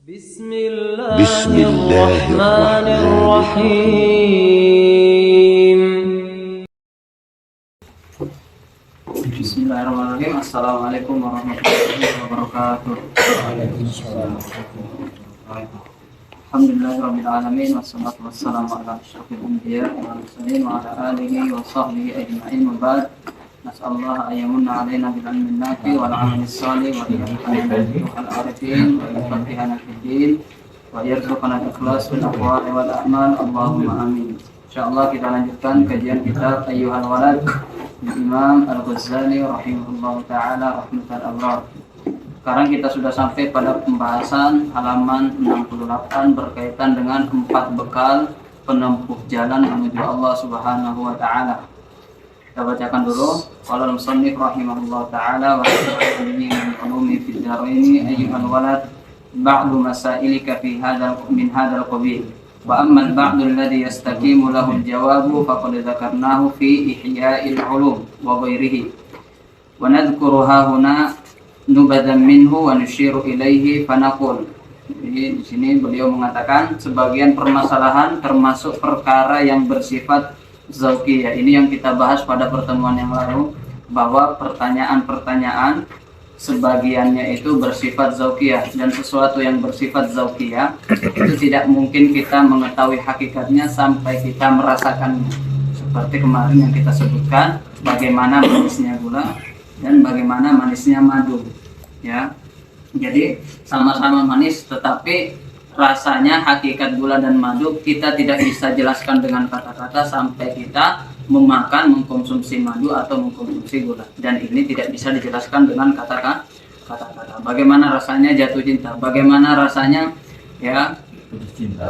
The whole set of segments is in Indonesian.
Bismillahirrahmanirrahim. Bismillahirrahmanirrahim. Assalamualaikum warahmatullahi wabarakatuh. Alhamdulillahirabbil alamin wassalatu wassalamu ala asyrofil anbiya wal mursalin wa ala alihi wa sahbihi ajma'in. Wa ba'd. Nas'alullah ayyamunna alaina bil ilmi nafi wal amali shalih wa al arifin wa al-fatihana fid din wa yarzuqana ikhlas fil aqwali wal a'mal. Allahumma amin. Insyaallah kita lanjutkan kajian kitab Ayyuhal Walad Imam Al-Ghazali rahimahullah ta'ala rahmatal abrar. Sekarang kita sudah sampai pada pembahasan halaman 68 berkaitan dengan 4 bekal penempuh jalan menuju Allah Subhanahu wa ta'ala. Kita bacakan dulu. Qala al-musannif rahimahullah ta'ala wa min ulumi fid daraini ayyuhal walad ba'du masailika fi min hadzal qabil. Wa amma al-ba'du alladhi yastaqimu lahu al-jawabu faqad dzakarnahu fi ihya'il ulum wa ghairihi. Wa nadhkuruha huna nubadan minhu wa nushiru ilaihi fanaqul. Jadi di sini beliau mengatakan sebagian permasalahan termasuk perkara yang bersifat zauqiyah. Ini yang kita bahas pada pertemuan yang lalu, bahwa pertanyaan-pertanyaan sebagiannya itu bersifat zauqiyah, dan sesuatu yang bersifat zauqiyah itu tidak mungkin kita mengetahui hakikatnya sampai kita merasakannya. Seperti kemarin yang kita sebutkan, bagaimana manisnya gula dan bagaimana manisnya madu, ya. Jadi sama-sama manis, tetapi rasanya hakikat gula dan madu kita tidak bisa jelaskan dengan kata-kata sampai kita memakan, mengkonsumsi madu atau mengkonsumsi gula. Dan ini tidak bisa dijelaskan dengan kata-kata. Bagaimana rasanya jatuh cinta, bagaimana rasanya ya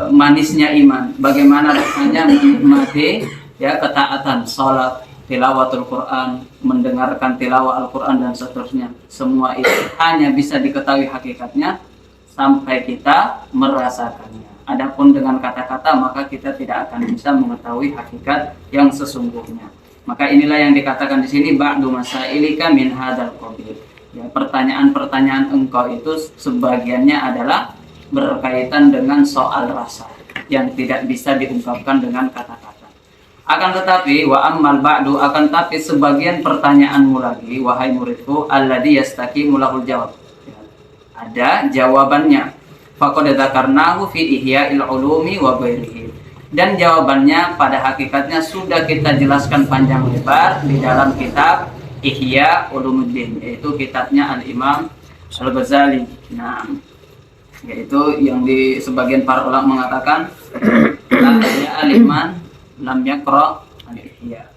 manisnya iman, bagaimana rasanya menikmati ya ketaatan, salat, tilawatul Quran, mendengarkan tilawah Al-Quran dan seterusnya. Semua itu hanya bisa diketahui hakikatnya sampai kita merasakannya. Adapun dengan kata-kata maka kita tidak akan bisa mengetahui hakikat yang sesungguhnya. Maka inilah yang dikatakan di sini ba'du masailika min hadzal qabil. Ya, pertanyaan-pertanyaan engkau itu sebagiannya adalah berkaitan dengan soal rasa yang tidak bisa diungkapkan dengan kata-kata. Akan tetapi wa ammal ba'du, akan tapi sebagian pertanyaanmu lagi wahai muridku alladzi yastaqimu lahul jawab. Ada jawabannya. Faqad dzakarnahu fi ihya'il ulumi wa ghairihi. Dan jawabannya pada hakikatnya sudah kita jelaskan panjang lebar di dalam kitab Ihya Ulumuddin, yaitu kitabnya Al-Imam Al-Ghazali. Nah, yaitu yang di sebagian para ulama mengatakan la aliman lam yaqra al-Ihya.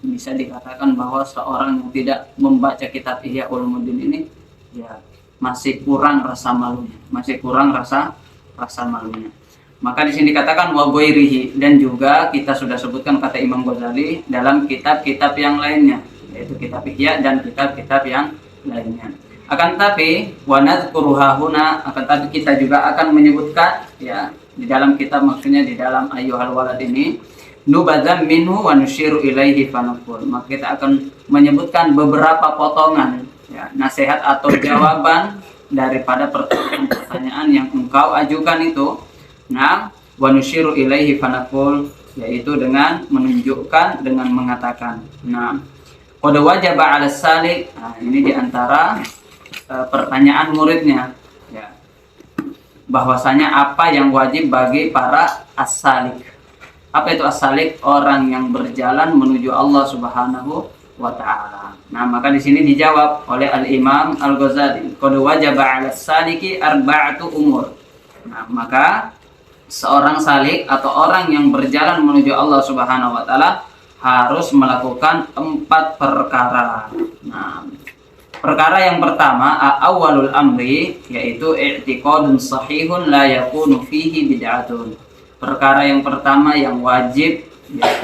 Bisa dikatakan bahwa seorang yang tidak membaca kitab Ihya Ulumuddin ini ya masih kurang rasa malunya, Maka di sini dikatakan wa ghairihi, dan juga kita sudah sebutkan kata Imam Ghazali dalam kitab-kitab yang lainnya, yaitu kitab Ihya dan kitab-kitab yang lainnya. Akan tapi wa nadhkuruha huna, akan tapi kita juga akan menyebutkan ya di dalam kitab, maksudnya di dalam Ayyuhal Walad ini nubadzam minhu wa nushiru ilaihi fanaqul. Maka kita akan menyebutkan beberapa potongan ya, nasihat atau jawaban daripada pertanyaan-pertanyaan yang engkau ajukan itu. Nah, wa nushiru ilaihi fanaqul, yaitu dengan menunjukkan, dengan mengatakan. Nah, qad wajaba 'ala salik. Nah, ini diantara pertanyaan muridnya ya. Bahwasanya apa yang wajib bagi para as-salik. Apa itu as-salik? Orang yang berjalan menuju Allah Subhanahu wa ta'ala. Nah, maka di sini dijawab oleh Al-Imam Al-Ghazali, qad wajaba 'ala saliki arba'atu umur. Nah, maka seorang salik atau orang yang berjalan menuju Allah Subhanahu wa ta'ala harus melakukan 4 perkara. Nah, perkara yang pertama awalul amri, yaitu i'tiqadun sahihun la yakunu fihi bid'atun. Perkara yang pertama yang wajib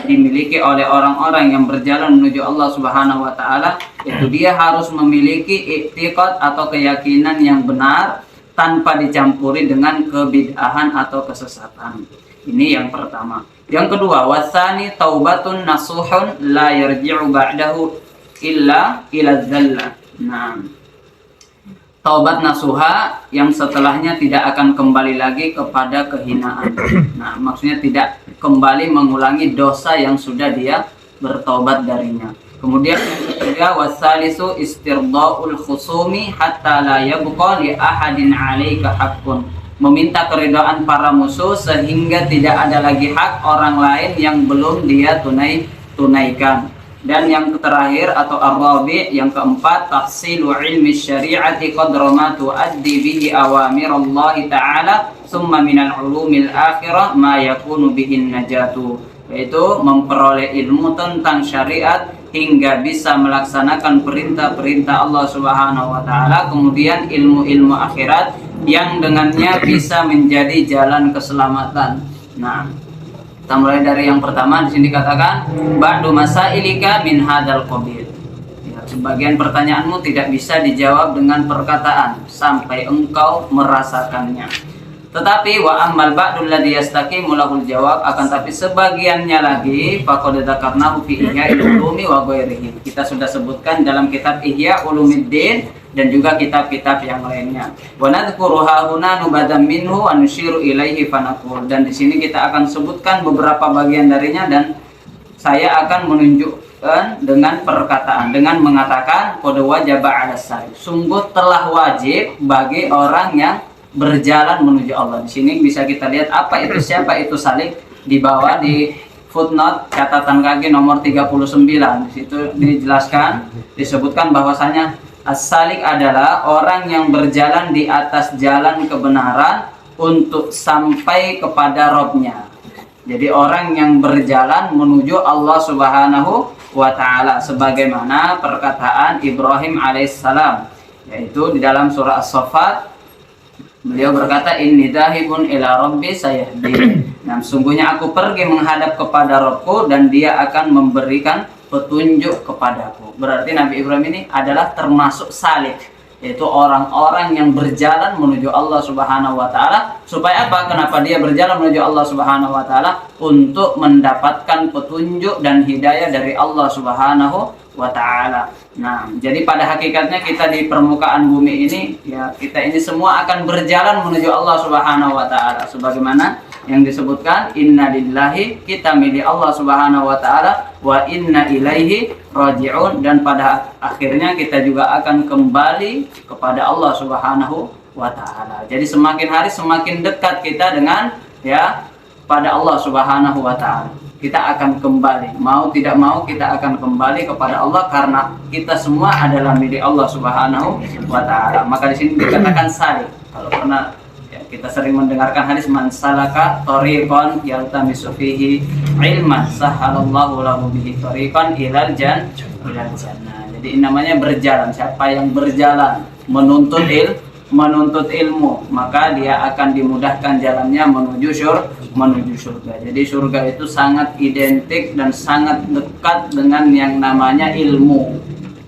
dimiliki oleh orang-orang yang berjalan menuju Allah Subhanahu wa ta'ala, itu dia harus memiliki i'tiqad atau keyakinan yang benar tanpa dicampuri dengan kebid'ahan atau kesesatan. Ini yang pertama. Yang kedua, wasani taubatun nasuhun la yarji'u ba'dahu illa ila dzallah. Nah, taubat nasuha yang setelahnya tidak akan kembali lagi kepada kehinaan. Nah, maksudnya tidak kembali mengulangi dosa yang sudah dia bertaubat darinya. Kemudian yang ketiga, wasalisu istirdaul khusumi hatta la yabqa li ahadin 'alaika haqqun. Meminta keridhaan para musuh sehingga tidak ada lagi hak orang lain yang belum dia tunaikan. Dan yang terakhir atau ar-rabi' yang keempat, tahsilu ilmi syari'ati qadra ma tuaddi bihi awamirallahi ta'ala summa minal ulumil akhirah ma yakunu bihin najatu, yaitu memperoleh ilmu tentang syariat hingga bisa melaksanakan perintah-perintah Allah Subhanahu wa taala, kemudian ilmu-ilmu akhirat yang dengannya bisa menjadi jalan keselamatan. Nah, kita mulai dari yang pertama. Di sini dikatakan ba'du masailika min hadzal qabil. Ya, sebagian pertanyaanmu tidak bisa dijawab dengan perkataan sampai engkau merasakannya. Tetapi wa ammal ba'dul ladzi yastaqimu lahul jawab, akan tapi sebagiannya lagi faqad dzakarnahu fi Ihya Ulumi wa ghairihi. Kita sudah sebutkan dalam kitab Ihya Ulumuddin dan juga kitab-kitab yang lainnya. Wa nadhkuru hauna nubadam minhu wa nusyiru ilaihi fanaqul. Dan di sini kita akan sebutkan beberapa bagian darinya dan saya akan menunjukkan dengan perkataan, dengan mengatakan qad wajaba 'alas sari. Sungguh telah wajib bagi orang yang berjalan menuju Allah. Di sini bisa kita lihat apa itu, siapa itu salik, di bawah di footnote catatan kaki nomor 39. Di situ dijelaskan, disebutkan bahwasanya as-salik adalah orang yang berjalan di atas jalan kebenaran untuk sampai kepada Rabb-nya. Jadi orang yang berjalan menuju Allah Subhanahu wa ta'ala, sebagaimana perkataan Ibrahim alaihissalam, yaitu di dalam surah As-Saffat. Beliau berkata, inni dhahibun ila rabbi sayahdin. Nah, sungguhnya aku pergi menghadap kepada Rabbku dan dia akan memberikan petunjuk kepadaku. Berarti Nabi Ibrahim ini adalah termasuk salik, yaitu orang-orang yang berjalan menuju Allah Subhanahu wa taala. Supaya apa? Kenapa dia berjalan menuju Allah Subhanahu wa taala? Untuk mendapatkan petunjuk dan hidayah dari Allah Subhanahu wa ta'ala. Nah, jadi pada hakikatnya kita di permukaan bumi ini, ya kita ini semua akan berjalan menuju Allah Subhanahu wa ta'ala, sebagaimana yang disebutkan inna lillahi, kita milik Allah Subhanahu wa ta'ala, wa inna ilaihi raji'un, dan pada akhirnya kita juga akan kembali kepada Allah Subhanahu wa ta'ala. Jadi semakin hari semakin dekat kita dengan pada Allah Subhanahu wa ta'ala. Kita akan kembali, mau tidak mau kita akan kembali kepada Allah karena kita semua adalah milik Allah Subhanahu wa ta'ala. Maka di sini dikatakan salik. Kalau pernah kita sering mendengarkan hadis man salaka thariqan yaltamisu fihi ilman sahhalallahu lahu bihi thariqan ilal jannah. Jadi namanya berjalan. Siapa yang berjalan menuntut ilmu, maka dia akan dimudahkan jalannya menuju surga. Jadi surga itu sangat identik dan sangat dekat dengan yang namanya ilmu.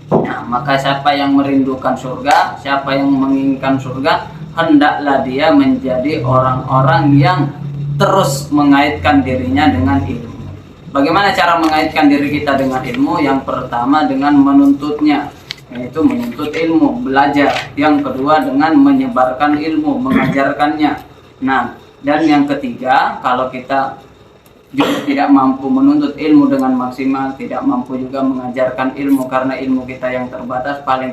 Nah, maka siapa yang merindukan surga, siapa yang menginginkan surga, hendaklah dia menjadi orang-orang yang terus mengaitkan dirinya dengan ilmu. Bagaimana cara mengaitkan diri kita dengan ilmu? Yang pertama dengan menuntutnya, yaitu menuntut ilmu, belajar. Yang kedua dengan menyebarkan ilmu, mengajarkannya. Nah, dan yang ketiga, kalau kita juga tidak mampu menuntut ilmu dengan maksimal, tidak mampu juga mengajarkan ilmu karena ilmu kita yang terbatas, paling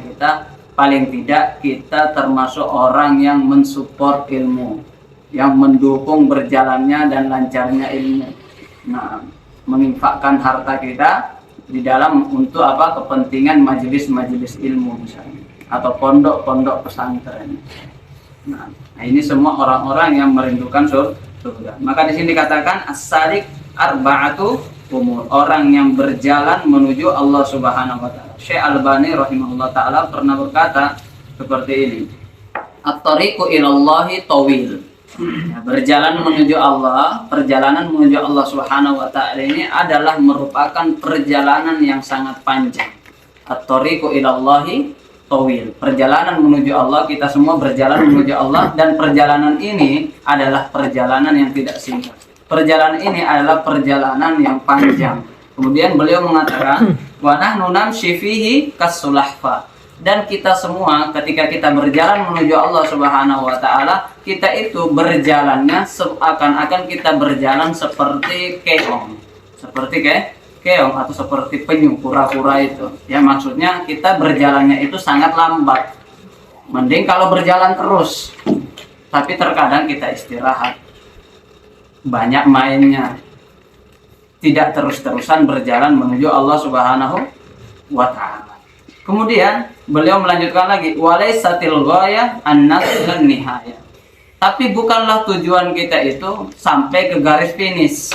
tidak kita termasuk orang yang mensupport ilmu, yang mendukung berjalannya dan lancarnya ilmu. Nah, menginfakkan harta kita di dalam untuk apa? Kepentingan majelis-majelis ilmu misalnya, atau pondok-pondok pesantren. Nah, ini semua orang-orang yang merindukan surga. Maka di sini dikatakan as-salik arba'atu umur, orang yang berjalan menuju Allah Subhanahu wa taala. Syekh Albani rahimahullah taala pernah berkata seperti ini. At-tariqu ilallahi tawil. Ya, berjalan menuju Allah, perjalanan menuju Allah Subhanahu wa taala ini adalah merupakan perjalanan yang sangat panjang. At-tariqu ilallahi tawil. Perjalanan menuju Allah, kita semua berjalan menuju Allah, dan perjalanan ini adalah perjalanan yang tidak singkat. Perjalanan ini adalah perjalanan yang panjang. Kemudian beliau mengatakan, wa nahnu namshi fihi kasulahfa. Dan kita semua ketika kita berjalan menuju Allah Subhanahu wa taala, kita itu berjalannya seakan-akan kita berjalan seperti keong. Seperti keong atau seperti penyu, kura-kura itu. Ya, maksudnya kita berjalannya itu sangat lambat. Mending kalau berjalan terus. Tapi terkadang kita istirahat. Banyak mainnya. Tidak terus-terusan berjalan menuju Allah Subhanahu wa taala. Kemudian beliau melanjutkan lagi, walaysatil ghayah an-nasl nihayah. Tapi bukanlah tujuan kita itu sampai ke garis finish.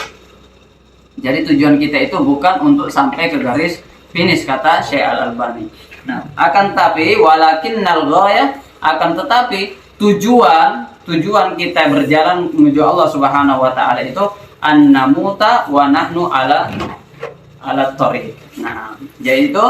Jadi tujuan kita itu bukan untuk sampai ke garis finish, kata Syekh Al-Albani. Nah, akan tetapi walakinnal ghayah, akan tetapi tujuan kita berjalan menuju Allah Subhanahu wa taala itu an-namuta wa nahnu ala thoriq. Nah, yaitu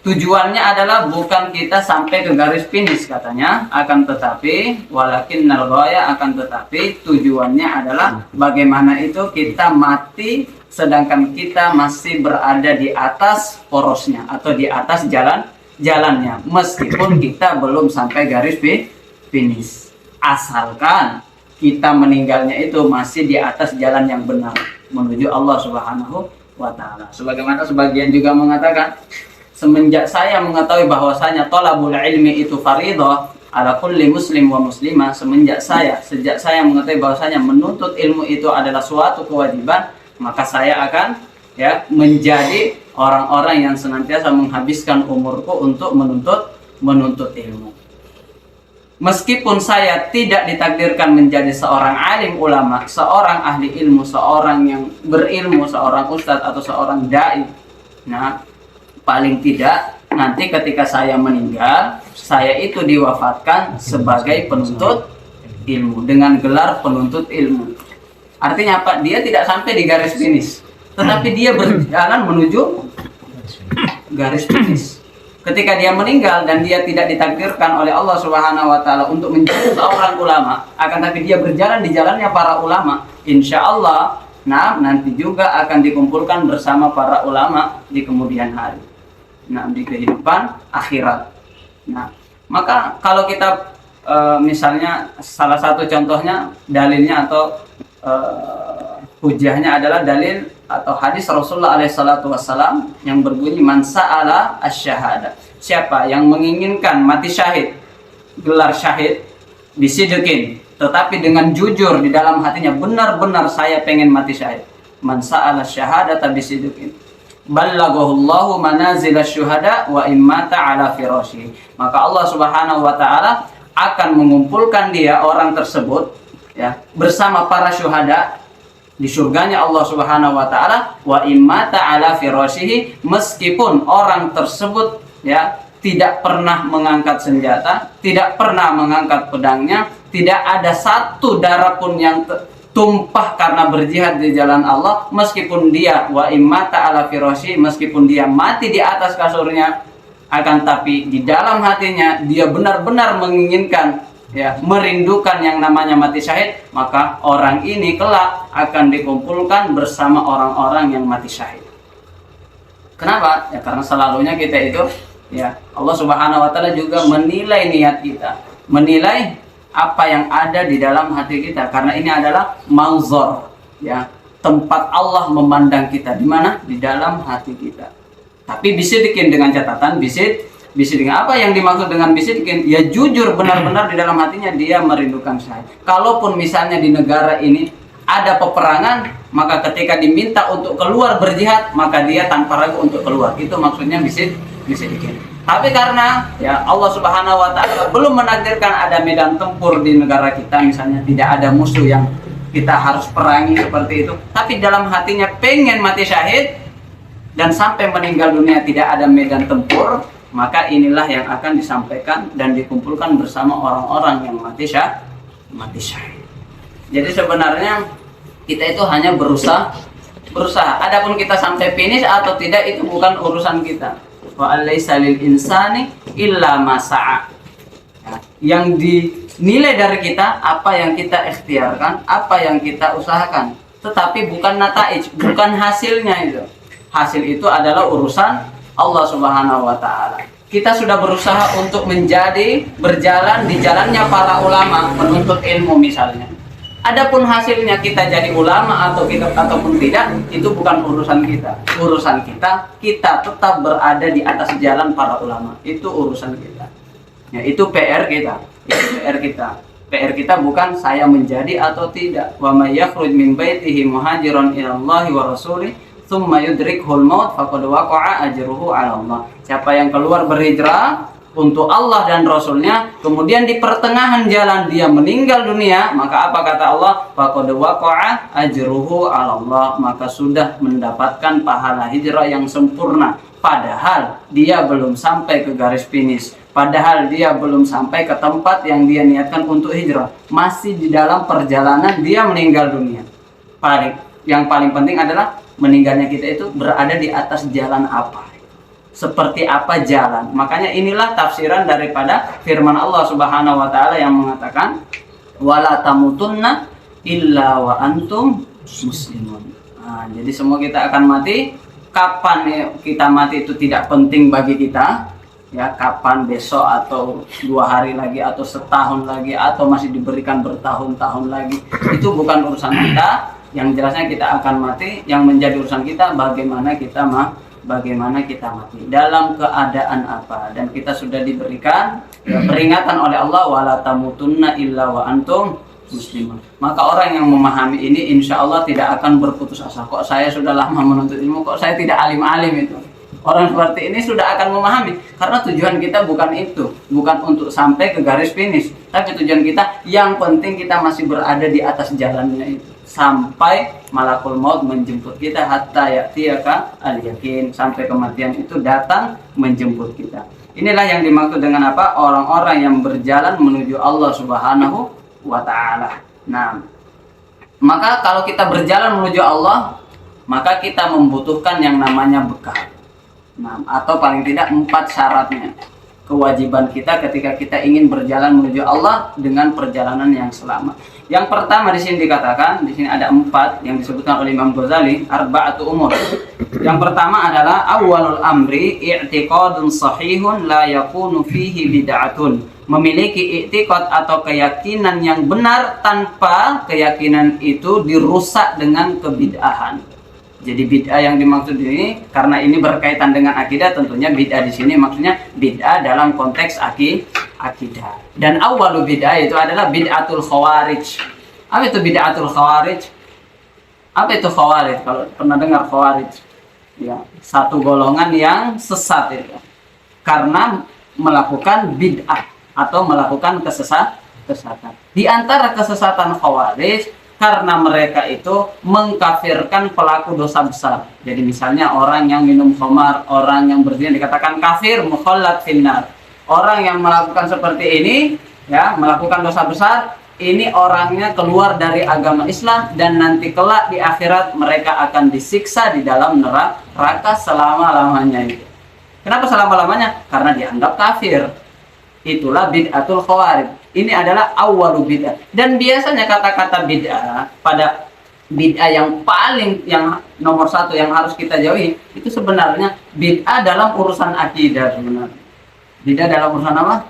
tujuannya adalah bukan kita sampai ke garis finish katanya, akan tetapi walakinnal ghayah, akan tetapi tujuannya adalah bagaimana itu kita mati sedangkan kita masih berada di atas porosnya atau di atas jalannya meskipun kita belum sampai garis finish. Asalkan kita meninggalnya itu masih di atas jalan yang benar menuju Allah Subhanahu wa taala. Sebagaimana sebagian juga mengatakan, semenjak saya mengetahui bahwasanya thalabul ilmi itu fardhah ala kulli muslim wa muslimah, sejak saya mengetahui bahwasanya menuntut ilmu itu adalah suatu kewajiban, maka saya akan menjadi orang-orang yang senantiasa menghabiskan umurku untuk menuntut ilmu. Meskipun saya tidak ditakdirkan menjadi seorang alim ulama, seorang ahli ilmu, seorang yang berilmu, seorang ustadz atau seorang dai. Nah, paling tidak nanti ketika saya meninggal, saya itu diwafatkan sebagai penuntut ilmu dengan gelar penuntut ilmu. Artinya apa? Dia tidak sampai di garis finish, tetapi dia berjalan menuju garis finish. Ketika dia meninggal dan dia tidak ditakdirkan oleh Allah Subhanahu wa taala untuk menjadi seorang ulama, akan tapi dia berjalan di jalannya para ulama, insya Allah nanti juga akan dikumpulkan bersama para ulama di kemudian hari. Di kehidupan akhirat. Nah, maka kalau kita misalnya salah satu contohnya dalilnya atau hujahnya adalah dalil atau hadis Rasulullah SAW yang berbunyi man sa'ala asy-syahada. Siapa yang menginginkan mati syahid, gelar syahid bisidqin, tetapi dengan jujur di dalam hatinya, benar-benar saya pengen mati syahid. Man sa'ala asy-syahadata bisidqin ballagahullahu manazilasy syuhada wa immata ala firasyi. Maka Allah Subhanahu wa taala akan mengumpulkan dia orang tersebut bersama para syuhada di surganya Allah Subhanahu wa taala, wa immata ala firasyihi, meskipun orang tersebut tidak pernah mengangkat senjata, tidak pernah mengangkat pedangnya, tidak ada satu darah pun yang tumpah karena berjihad di jalan Allah, meskipun dia wa immata ala firasyihi, meskipun dia mati di atas kasurnya, akan tapi di dalam hatinya dia benar-benar menginginkan merindukan yang namanya mati syahid, maka orang ini kelak akan dikumpulkan bersama orang-orang yang mati syahid. Kenapa? Karena selalunya kita itu Allah Subhanahu wa taala juga menilai niat kita, menilai apa yang ada di dalam hati kita, karena ini adalah manzor, tempat Allah memandang kita di mana? Di dalam hati kita. Tapi bisidqin, dengan catatan bisidqin. Apa yang dimaksud dengan bisidqin? Ya jujur, benar-benar di dalam hatinya dia merindukan syahid. Kalaupun misalnya di negara ini ada peperangan, maka ketika diminta untuk keluar berjihad, maka dia tanpa ragu untuk keluar. Itu maksudnya bisidqin. Tapi karena Allah Subhanahu wa taala belum menakdirkan ada medan tempur di negara kita, misalnya tidak ada musuh yang kita harus perangi seperti itu, tapi dalam hatinya pengen mati syahid dan sampai meninggal dunia tidak ada medan tempur, maka inilah yang akan disampaikan dan dikumpulkan bersama orang-orang yang mati syahid. Jadi sebenarnya kita itu hanya berusaha. Adapun kita sampai finish atau tidak itu bukan urusan kita. Wa alaysa lil insani illa ma sa'a. Yang dinilai dari kita apa yang kita ikhtiarkan, apa yang kita usahakan, tetapi bukan nataij, bukan hasilnya itu. Hasil itu adalah urusan Allah Subhanahu wa taala. kita sudah berusaha untuk berjalan di jalannya para ulama menuntut ilmu misalnya. Adapun hasilnya kita jadi ulama ataupun tidak, itu bukan urusan kita. Urusan kita tetap berada di atas jalan para ulama. Itu urusan kita. Ya, itu PR kita. PR kita bukan saya menjadi atau tidak. Wa may yakhruj min baitihi muhajiran ila Allah wa rasulih tsumma yudrikhul maut faqad waqa'a ajruhu 'ala Allah. Siapa yang keluar berhijrah untuk Allah dan Rasulnya, kemudian di pertengahan jalan dia meninggal dunia, maka apa kata Allah? Faqad waqa'a ajruhu 'ala Allah, maka sudah mendapatkan pahala hijrah yang sempurna, padahal dia belum sampai ke garis finish, padahal dia belum sampai ke tempat yang dia niatkan untuk hijrah, masih di dalam perjalanan dia meninggal dunia. Yang paling penting adalah meninggalnya kita itu berada di atas jalan apa, seperti apa jalan. Makanya inilah tafsiran daripada firman Allah Subhanahu wa taala yang mengatakan wala tamutunna illa wa antum muslimun. Nah, jadi semua kita akan mati. Kapan kita mati itu tidak penting bagi kita, ya, kapan, besok atau 2 hari lagi atau setahun lagi atau masih diberikan bertahun-tahun lagi, itu bukan urusan kita. Yang jelasnya kita akan mati. Yang menjadi urusan kita bagaimana kita mati, dalam keadaan apa. Dan kita sudah diberikan peringatan oleh Allah wala tamutunna illa wa antum muslimun. Maka orang yang memahami ini insya Allah tidak akan berputus asa. Kok saya sudah lama menuntut ilmu, kok saya tidak alim-alim itu. Orang seperti ini sudah akan memahami, karena tujuan kita bukan itu, bukan untuk sampai ke garis finish, tapi tujuan kita yang penting kita masih berada di atas jalannya itu sampai malakul maut menjemput kita, hatta ya'tiyaka al-yakin, sampai kematian itu datang menjemput kita. Inilah yang dimaksud dengan apa? Orang-orang yang berjalan menuju Allah Subhanahu wa ta'ala. Nah, maka kalau kita berjalan menuju Allah, maka kita membutuhkan yang namanya bekal. Nah, atau paling tidak 4 syaratnya kewajiban kita ketika kita ingin berjalan menuju Allah dengan perjalanan yang selamat. Yang pertama di sini dikatakan, di sini ada 4 yang disebutkan oleh Imam Ghazali, arba'atu umur. Yang pertama adalah awwalul amri i'tiqadun sahihun la yakunu fihi bid'atun. Memiliki i'tiqad atau keyakinan yang benar tanpa keyakinan itu dirusak dengan kebid'ahan. Jadi bid'ah yang dimaksud ini, karena ini berkaitan dengan akidah, tentunya bid'ah di sini maksudnya bid'ah dalam konteks akidah. Dan awwalu bid'ah itu adalah bid'atul khawarij. Apa itu bid'atul khawarij? Apa itu khawarij? Kalau pernah dengar khawarij, ya, satu golongan yang sesat itu, karena melakukan bid'ah atau melakukan kesesatan. Di antara kesesatan khawarij, karena mereka itu mengkafirkan pelaku dosa besar. Jadi misalnya orang yang minum khamar, orang yang berzina dikatakan kafir, mukhallad finnar. Orang yang melakukan seperti ini, ya, melakukan dosa besar, ini orangnya keluar dari agama Islam dan nanti kelak di akhirat mereka akan disiksa di dalam neraka selama-lamanya itu. Kenapa selama-lamanya? Karena dianggap kafir. Itulah bid'atul khawarij. Ini adalah awwalu bid'ah. Dan biasanya kata-kata bid'ah, pada bid'ah yang nomor 1 yang harus kita jauhi, itu sebenarnya bid'ah dalam urusan akidah sebenarnya. Bid'ah dalam urusan apa?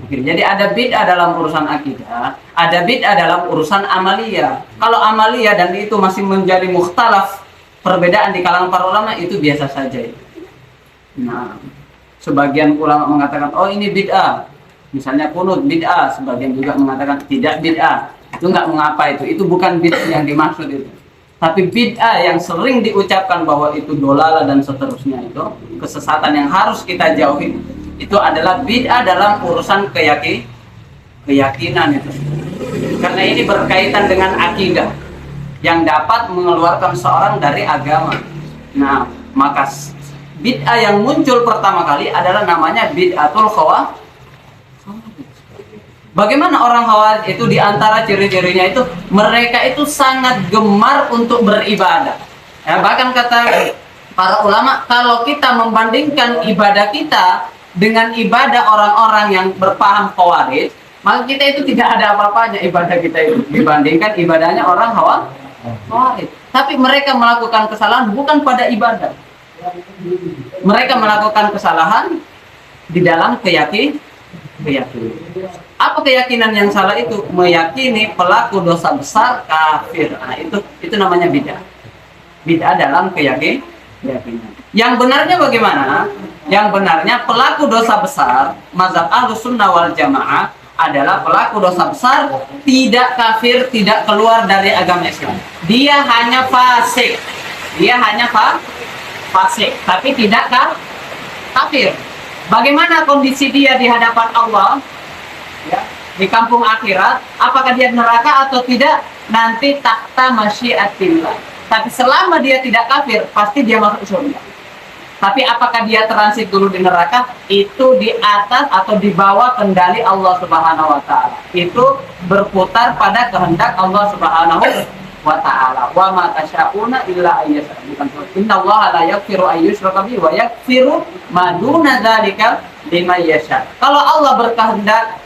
Jadi ada bid'ah dalam urusan akidah, ada bid'ah dalam urusan amaliyah. Kalau amaliyah dan itu masih menjadi mukhtalaf, perbedaan di kalangan para ulama, itu biasa saja. Nah, sebagian ulama mengatakan, oh ini bid'ah. Misalnya kunut bid'ah, sebagian juga mengatakan tidak bid'ah. Itu enggak mengapa itu bukan bid'ah yang dimaksud itu. Tapi bid'ah yang sering diucapkan bahwa itu dolala dan seterusnya, itu kesesatan yang harus kita jauhi. Itu adalah bid'ah dalam urusan keyakinan itu. Karena ini berkaitan dengan akidah yang dapat mengeluarkan seorang dari agama. Nah, maka bid'ah yang muncul pertama kali adalah namanya bid'atul khawarij. Bagaimana orang Khawarij itu? Di antara ciri-cirinya itu mereka itu sangat gemar untuk beribadah. Ya, bahkan kata para ulama, kalau kita membandingkan ibadah kita dengan ibadah orang-orang yang berpaham Khawarij, maka kita itu tidak ada apa-apanya ibadah kita itu dibandingkan ibadahnya orang Khawarij. Tapi mereka melakukan kesalahan bukan pada ibadah. Mereka melakukan kesalahan di dalam keyakinan. Apa keyakinan yang salah itu? Meyakini pelaku dosa besar kafir. Nah, itu namanya bid'ah. Bid'ah dalam keyakinan. Yang benarnya bagaimana? Yang benarnya pelaku dosa besar mazhab Ahlussunnah wal Jamaah adalah pelaku dosa besar tidak kafir, tidak keluar dari agama Islam. Dia hanya fasik. Fasik, tapi tidak kafir. Bagaimana kondisi dia di hadapan Allah? Ya, di kampung akhirat, apakah dia neraka atau tidak? Nanti tahta masyiatillah. Tapi selama dia tidak kafir, pasti dia masuk surga. Tapi apakah dia transit dulu di neraka? Itu di atas atau di bawah kendali Allah Subhanahu wa taala. Itu berputar pada kehendak Allah Subhanahu wa ta'ala. Wa ma tasyauna illa ayyasha. Innallaha la yaghfiru ayyushraka bihi wa yaghfiru ma duna dzalika liman yasha. Kalau Allah berkehendak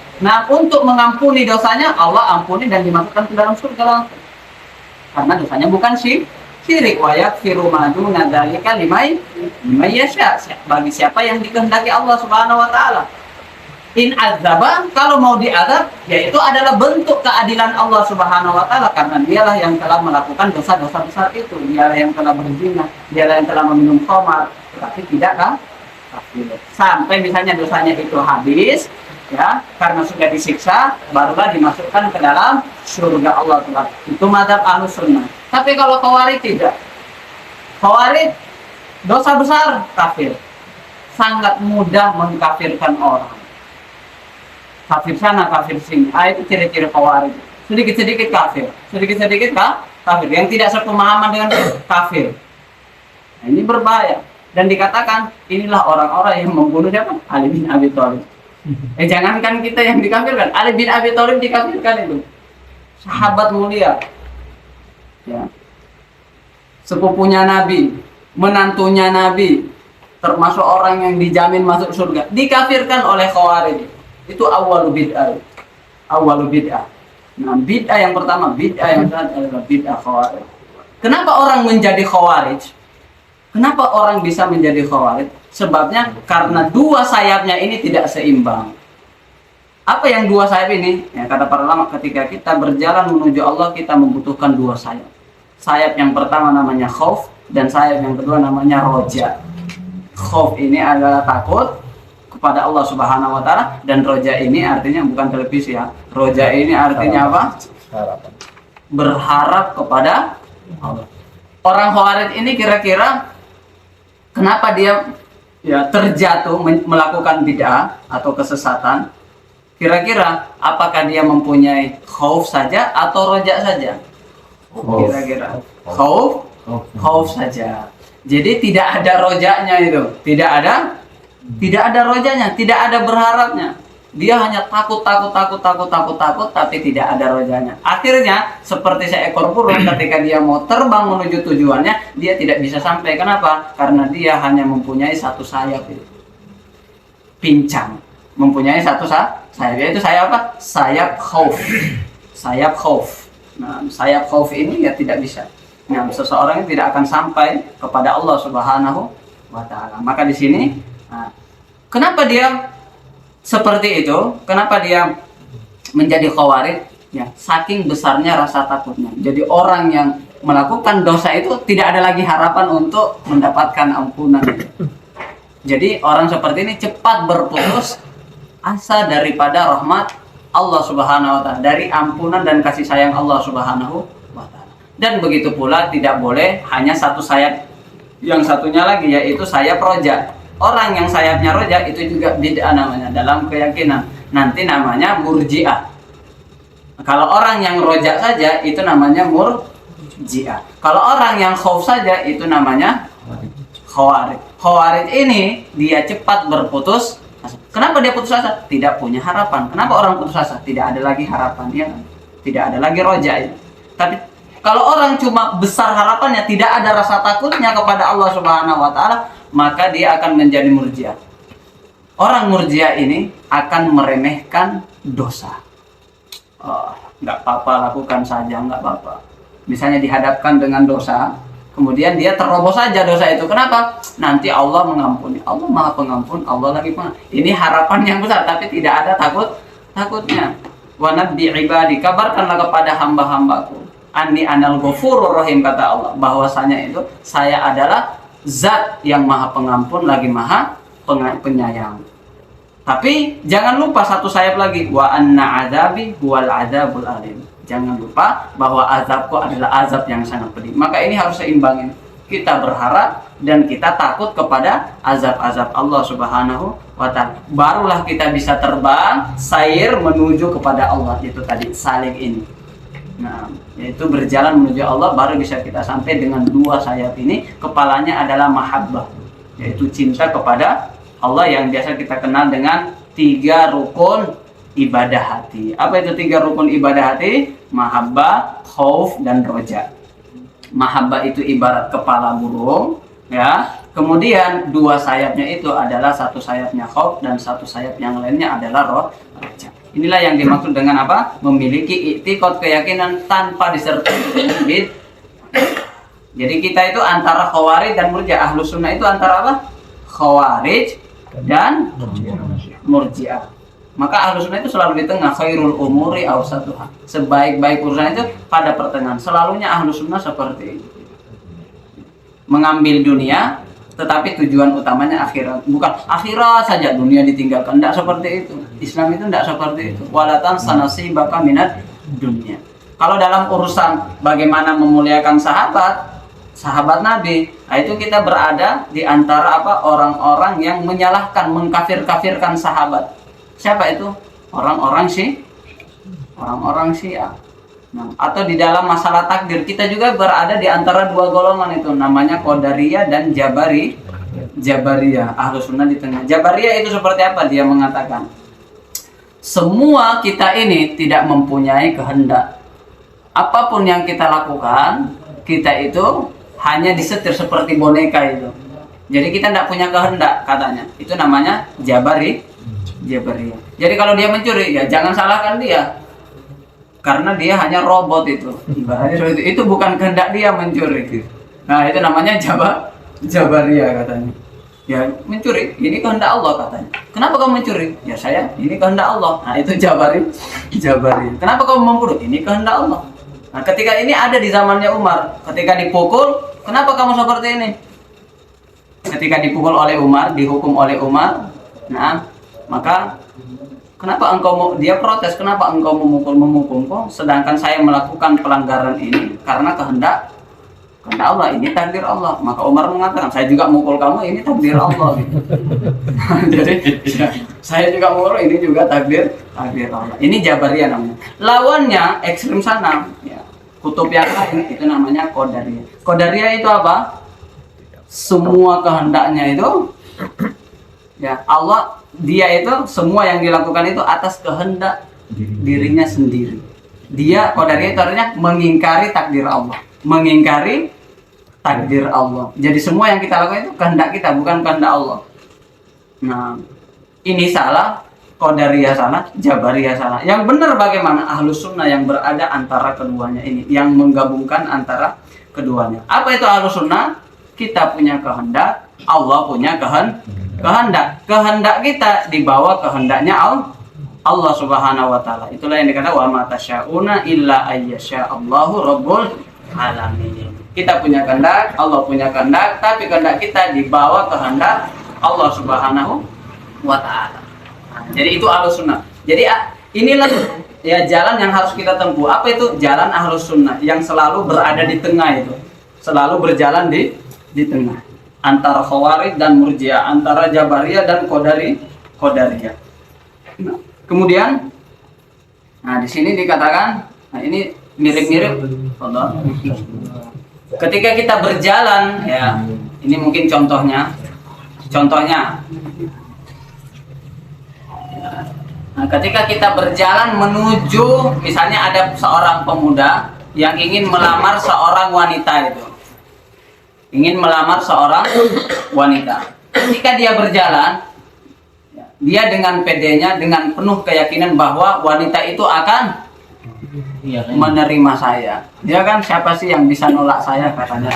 untuk mengampuni dosanya, Allah ampuni dan dimasukkan ke dalam surga langsung. Karena dosanya bukan syirik. Wa yaghfiru ma duna dzalika liman yasha. Bagi siapa yang dikehendaki Allah Subhanahu wa taala. In azaba, kalau mau diazab, yaitu adalah bentuk keadilan Allah Subhanahu wa taala, karena dialah yang telah melakukan dosa-dosa besar itu. Dialah yang telah berzina, dialah yang telah meminum khamar, tapi tidak kafir. Sampai misalnya dosanya itu habis, ya, karena sudah disiksa, barulah dimasukkan ke dalam surga Allah Taala. Itu mazhab Ahlussunnah. Tapi kalau Khawarij tidak. Khawarij dosa besar kafir. Sangat mudah mengkafirkan orang. Kafir sana, kafir sini. Itu ciri-ciri Khawarij. Sedikit-sedikit kafir, sedikit-sedikit kafir. Yang tidak sepemahaman dengan kafir. Nah, ini berbahaya. Dan dikatakan inilah orang-orang yang membunuh siapa? Ali bin Abi Thalib. Jangankan kita yang dikafirkan, Ali bin Abi Thalib dikafirkan itu. Sahabat mulia. Ya. Sepupunya Nabi, menantunya Nabi, termasuk orang yang dijamin masuk surga, dikafirkan oleh Khawarij. Itu awwalu bid'ah. Nah, bid'ah yang pertama, bid'ah yang adalah bid'ah Khawarij. Kenapa orang menjadi Khawarij? Kenapa orang bisa menjadi Khawarij? Sebabnya karena dua sayapnya ini tidak seimbang. Apa yang dua sayap ini? Ya, kata para ulama, ketika kita berjalan menuju Allah, kita membutuhkan dua sayap. Sayap yang pertama namanya khauf, dan sayap yang kedua namanya roja. Khauf ini adalah takut kepada Allah Subhanahu wa taala, dan roja ini artinya bukan televisi ya. Roja ini artinya apa? Berharap kepada Allah. Orang Khawarij ini kira-kira kenapa dia terjatuh melakukan bid'ah atau kesesatan? Kira-kira apakah dia mempunyai khauf saja atau roja saja? Kira-kira khauf saja. Jadi tidak ada rojanya itu, tidak ada rojanya, tidak ada berharapnya. Dia hanya takut, tapi tidak ada rojanya. Akhirnya seperti seekor burung, ketika dia mau terbang menuju tujuannya, dia tidak bisa sampai. Kenapa? Karena dia hanya mempunyai satu sayap itu. Pincang. Mempunyai satu sayap, yaitu sayap apa? Sayap khauf. Sayap khauf. Nah, sayap khauf ini ya tidak bisa. Nah, seseorang tidak akan sampai kepada Allah Subhanahu wa taala. Maka di sini, nah, kenapa dia seperti itu? Kenapa dia menjadi Khawarij? Ya, saking besarnya rasa takutnya. Jadi orang yang melakukan dosa itu tidak ada lagi harapan untuk mendapatkan ampunan. Jadi orang seperti ini cepat berputus asa daripada rahmat Allah Subhanahu wa taala, dari ampunan dan kasih sayang Allah Subhanahu wa taala. Dan begitu pula tidak boleh hanya satu sayap, yang satunya lagi yaitu sayap roja. Orang yang sayapnya roja itu juga bid'ah namanya dalam keyakinan. Nanti namanya murji'ah. Kalau orang yang roja saja itu namanya murji'ah. Kalau orang yang khauf saja itu namanya Khawarij. Khawarij ini dia cepat berputus asa. Kenapa dia putus asa? Tidak punya harapan. Kenapa orang putus asa? Tidak ada lagi harapan, ya kan? Tidak ada lagi roja itu. Tapi kalau orang cuma besar harapannya, tidak ada rasa takutnya kepada Allah Subhanahu wa taala, maka dia akan menjadi murji'ah. Orang murji'ah ini akan meremehkan dosa. Nggak apa-apa, lakukan saja, nggak apa-apa. Misalnya dihadapkan dengan dosa, kemudian dia terobos saja dosa itu. Kenapa? Nanti Allah mengampuni. Allah Maha Pengampun, Allah lagi pengampun. Ini harapan yang besar, tapi tidak ada takutnya. Wa nabbi ibadi, kabarkanlah kepada hamba-hambaku, anni anal ghafurur rahim, kata Allah, bahwasanya itu saya adalah zat yang Maha Pengampun lagi Maha Penyayang. Tapi jangan lupa satu sayap lagi, wa anna adzabi huwal adzabul alim. Jangan lupa bahwa azabku adalah azab yang sangat pedih. Maka ini harus seimbangin. Kita berharap dan kita takut kepada azab-azab Allah Subhanahu wa ta'ala. Barulah kita bisa terbang, sair menuju kepada Allah. Itu tadi salik ini. Nah, yaitu berjalan menuju Allah, baru bisa kita sampai dengan dua sayap ini. Kepalanya adalah mahabbah, yaitu cinta kepada Allah yang biasa kita kenal dengan 3 rukun ibadah hati. Apa itu 3 rukun ibadah hati? Mahabbah, khauf, dan roja. Mahabbah itu ibarat kepala burung, ya. Kemudian 2 sayapnya itu adalah satu sayapnya khauf dan satu sayap yang lainnya adalah roja. Inilah yang dimaksud dengan apa? Memiliki i'tiqad, keyakinan tanpa disertai bid. Jadi kita itu antara khawarij dan murji'ah. Ahlus sunnah itu antara apa? Khawarij dan murji'ah. Maka ahlus sunnah itu selalu di tengah. Khairul umuri awsatuha. Sebaik-baik urusan itu pada pertengahan. Selalunya ahlus sunnah seperti itu. Mengambil dunia, tetapi tujuan utamanya akhirat. Bukan akhirat saja, dunia ditinggalkan. Tidak seperti itu. Islam itu tidak seperti itu. Walatan sanasibaka minat dunia. Kalau dalam urusan bagaimana memuliakan sahabat Nabi, itu kita berada di antara apa? Orang-orang yang menyalahkan, mengkafir-kafirkan sahabat. Siapa itu? Orang-orang Syiah. Nah, atau di dalam masalah takdir kita juga berada di antara 2 golongan itu, namanya Qadariyah dan Jabariyah. Ahlus sunnah di tengah. Jabariyah itu seperti apa? Dia mengatakan semua kita ini tidak mempunyai kehendak. Apapun yang kita lakukan, kita itu hanya disetir seperti boneka itu. Jadi kita tidak punya kehendak, katanya. Itu namanya Jabariyah. Jadi kalau dia mencuri, ya jangan salahkan dia, karena dia hanya robot itu. Itu bukan kehendak dia mencuri. Nah, itu namanya Jabariyah katanya. Ya mencuri, ini kehendak Allah katanya. Kenapa kamu mencuri? Ya saya, ini kehendak Allah. Nah itu Jabariyah. Kenapa kamu membunuh? Ini kehendak Allah. Nah ketika ini ada di zamannya Umar. Ketika dipukul, kenapa kamu seperti ini? Ketika dipukul oleh Umar, dihukum oleh Umar. Nah, maka kenapa dia protes, kenapa engkau memukul sedangkan saya melakukan pelanggaran ini karena kehendak Allah, ini takdir Allah. Maka Umar mengatakan, saya juga mukul kamu, ini takdir Allah gitu. Jadi saya juga mukul, ini juga takdir Allah. Ini Jabariyah namanya. Lawannya ekstrim sana, ya, kutub yang lain itu namanya Qadariyah. Qadariyah itu apa? Semua kehendaknya itu, ya Allah, dia itu semua yang dilakukan itu atas kehendak dirinya sendiri. Dia Qadariyah itu artinya mengingkari takdir Allah, mengingkari takdir Allah. Jadi semua yang kita lakukan itu kehendak kita, bukan kehendak Allah. Nah, ini salah, Qadariyah salah, Jabariyah salah. Yang benar bagaimana? Ahlus sunnah yang berada antara keduanya ini, yang menggabungkan antara keduanya. Apa itu ahlus sunnah? Kita punya kehendak, Allah punya kehendak kita dibawa kehendaknya Allah Subhanahu wa taala. Itulah yang dikatakan wa ma tasyauna illa ayyasha Allahu rabbul alamin. Kita punya kehendak, Allah punya kehendak, tapi kehendak kita dibawa kehendak Allah Subhanahu wa taala. Jadi itu ahlus sunnah. Jadi inilah ya jalan yang harus kita tempuh. Apa itu jalan ahlus sunnah? Yang selalu berada di tengah itu. Selalu berjalan di tengah. Antara Khawarij dan Murji'ah, antara Jabariyah dan Qadariyah. Nah, kemudian, nah di sini dikatakan, nah ini mirip-mirip. Ketika kita berjalan, ya, ini mungkin contohnya. Nah, ketika kita berjalan menuju, misalnya ada seorang pemuda yang ingin melamar seorang wanita itu. Ingin melamar seorang wanita. Ketika dia berjalan, dia dengan pedenya, dengan penuh keyakinan bahwa wanita itu akan menerima saya. Dia kan siapa sih yang bisa nolak saya katanya.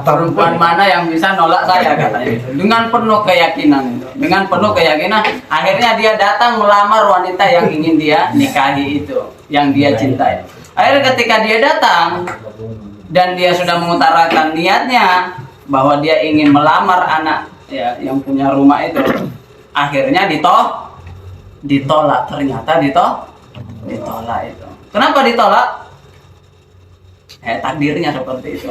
Perempuan mana yang bisa nolak saya katanya. Dengan penuh keyakinan. Dengan penuh keyakinan akhirnya dia datang melamar wanita yang ingin dia nikahi itu, yang dia cintai. Akhirnya ketika dia datang dan dia sudah mengutarakan niatnya bahwa dia ingin melamar anak ya yang punya rumah itu, akhirnya ditolak. Ternyata ditolak itu. Kenapa ditolak? Takdirnya seperti itu.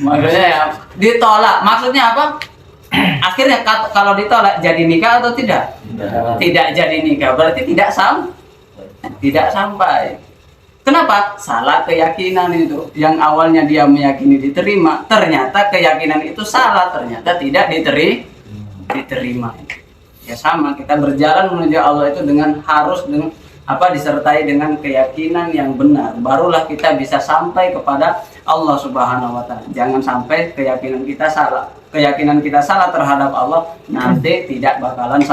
Maksudnya ya ditolak. Maksudnya apa? Akhirnya kalau ditolak jadi nikah atau tidak? Tidak jadi nikah. Berarti tidak sampai. Kenapa? Salah keyakinan itu. Yang awalnya dia meyakini diterima, ternyata keyakinan itu salah, ternyata tidak diterima. Ya sama, kita berjalan menuju Allah itu harus disertai dengan keyakinan yang benar. Barulah kita bisa sampai kepada Allah Subhanahu wa taala. Jangan sampai keyakinan kita salah. Keyakinan kita salah terhadap Allah nanti tidak bakalan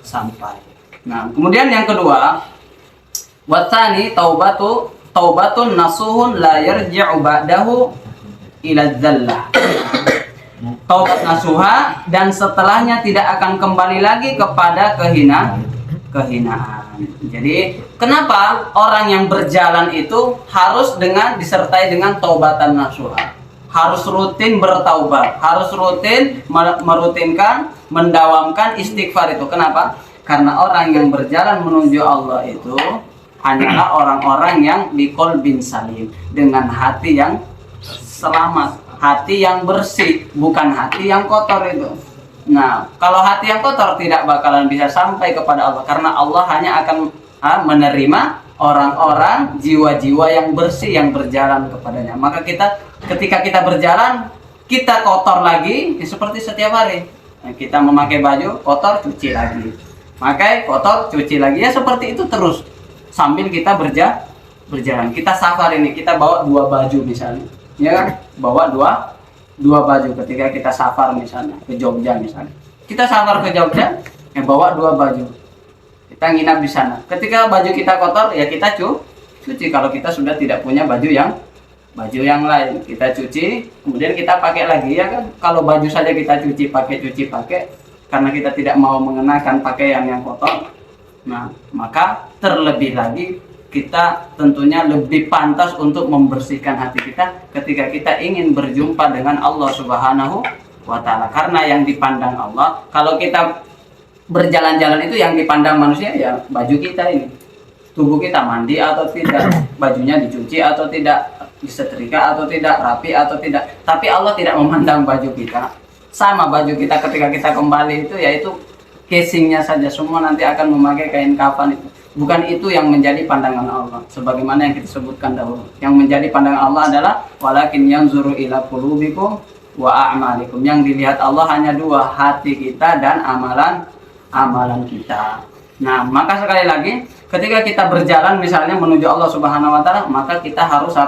sampai. Nah, kemudian yang kedua, watani taubatun nasuhun la yarji'u ba'dahu ila dzallah. Taubat nasuha dan setelahnya tidak akan kembali lagi kepada kehinaan. Jadi kenapa orang yang berjalan itu harus disertai dengan taubatan nasuha? Harus rutin bertaubat, harus rutin mendawamkan istighfar itu. Kenapa? Karena orang yang berjalan menuju Allah itu hanyalah orang-orang yang biqalbin salim, dengan hati yang selamat, hati yang bersih, bukan hati yang kotor itu. Nah, kalau hati yang kotor tidak bakalan bisa sampai kepada Allah, karena Allah hanya akan menerima orang-orang jiwa-jiwa yang bersih yang berjalan kepadanya. Maka ketika kita berjalan, kita kotor lagi, seperti setiap hari. Nah, kita memakai baju kotor, cuci lagi. Pakai kotor, cuci lagi. Ya seperti itu terus. Sambil kita berjalan. Kita safar ini, kita bawa 2 baju misalnya. Ya kan? Bawa dua baju ketika kita safar misalnya ke Jogja misalnya. Kita safar ke Jogja, bawa 2 baju. Kita nginap di sana. Ketika baju kita kotor, ya kita cuci. Kalau kita sudah tidak punya baju yang lain, kita cuci, kemudian kita pakai lagi ya kan. Kalau baju saja kita cuci pakai, karena kita tidak mau mengenakan pakaian yang kotor. Nah, maka terlebih lagi kita tentunya lebih pantas untuk membersihkan hati kita ketika kita ingin berjumpa dengan Allah Subhanahu wa taala. Karena yang dipandang Allah, kalau kita berjalan-jalan itu yang dipandang manusia ya baju kita ini. Tubuh kita mandi atau tidak, bajunya dicuci atau tidak, disetrika atau tidak, rapi atau tidak. Tapi Allah tidak memandang baju kita. Sama baju kita ketika kita kembali itu yaitu casingnya saja, semua nanti akan memakai kain kafan itu. Bukan itu yang menjadi pandangan Allah, sebagaimana yang kita sebutkan dahulu. Yang menjadi pandangan Allah adalah walakin yanzuru ila qulubikum wa a'malikum. Yang dilihat Allah hanya 2, hati kita dan amalan kita. Nah, maka sekali lagi ketika kita berjalan misalnya menuju Allah Subhanahu wa taala, maka kita harus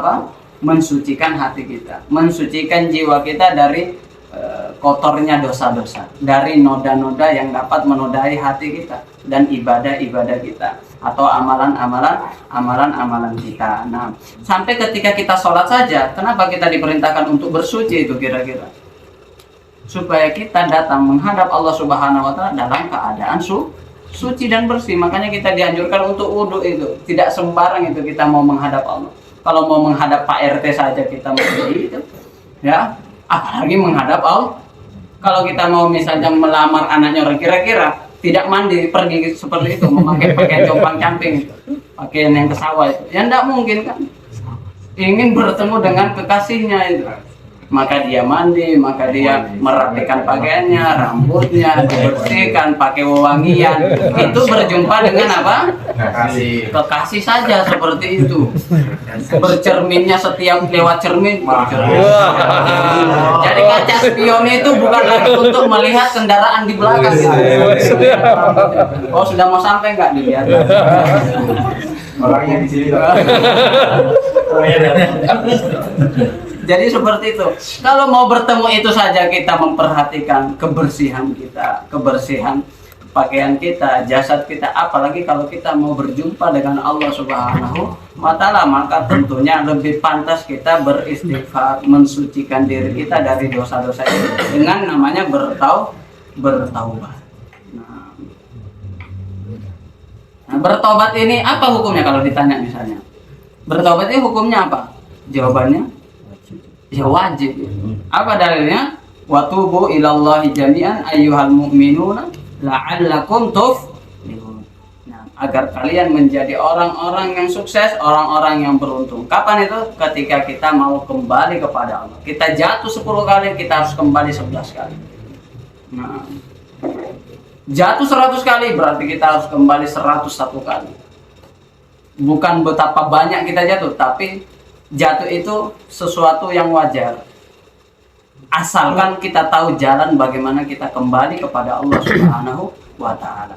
mensucikan hati kita, mensucikan jiwa kita dari kotornya dosa-dosa, dari noda-noda yang dapat menodai hati kita dan ibadah-ibadah kita atau amalan-amalan kita. Nah, sampai ketika kita sholat saja, kenapa kita diperintahkan untuk bersuci itu kira-kira? Supaya kita datang menghadap Allah Subhanahu wa taala dalam keadaan suci dan bersih. Makanya kita dianjurkan untuk wudhu itu. Tidak sembarang itu kita mau menghadap Allah. Kalau mau menghadap Pak RT saja kita mau itu, ya. Apalagi menghadap Allah. Kalau kita mau misalnya melamar anaknya orang, kira-kira tidak mandi pergi seperti itu, memakai pakaian compang-camping, pakaian yang kesawah itu, ya tidak mungkin kan. Ingin bertemu dengan kekasihnya itu, maka dia mandi, maka dia merapikan pakaiannya, rambutnya dibersihkan, pakai wewangian. Itu berjumpa dengan apa? Kekasih saja seperti itu. Bercerminnya setiap lewat cermin. Jadi kaca spion itu bukan lagi untuk melihat kendaraan di belakang gitu. Oh, sudah mau sampai nggak dilihat? Orangnya di sini. Jadi seperti itu. Kalau mau bertemu itu saja kita memperhatikan kebersihan kita, kebersihan pakaian kita, jasad kita, apalagi kalau kita mau berjumpa dengan Allah Subhanahu wa Ta'ala, maka tentunya lebih pantas kita beristighfar, mensucikan diri kita dari dosa-dosa itu dengan namanya bertaubat. Nah, bertobat ini apa hukumnya kalau ditanya misalnya? Bertobat ini hukumnya apa? Jawabannya ya wajib. Apa dalilnya? Wa tubu ilallahi jami'an ayyuhal mu'minuna la'allakum tuflihun. Nah, agar kalian menjadi orang-orang yang sukses, orang-orang yang beruntung. Kapan itu? Ketika kita mau kembali kepada Allah. Kita jatuh 10 kali, kita harus kembali 11 kali. Nah, jatuh 100 kali berarti kita harus kembali 101 kali. Bukan betapa banyak kita jatuh, tapi jatuh itu sesuatu yang wajar. Asalkan kita tahu jalan bagaimana kita kembali kepada Allah Subhanahu wa Ta'ala.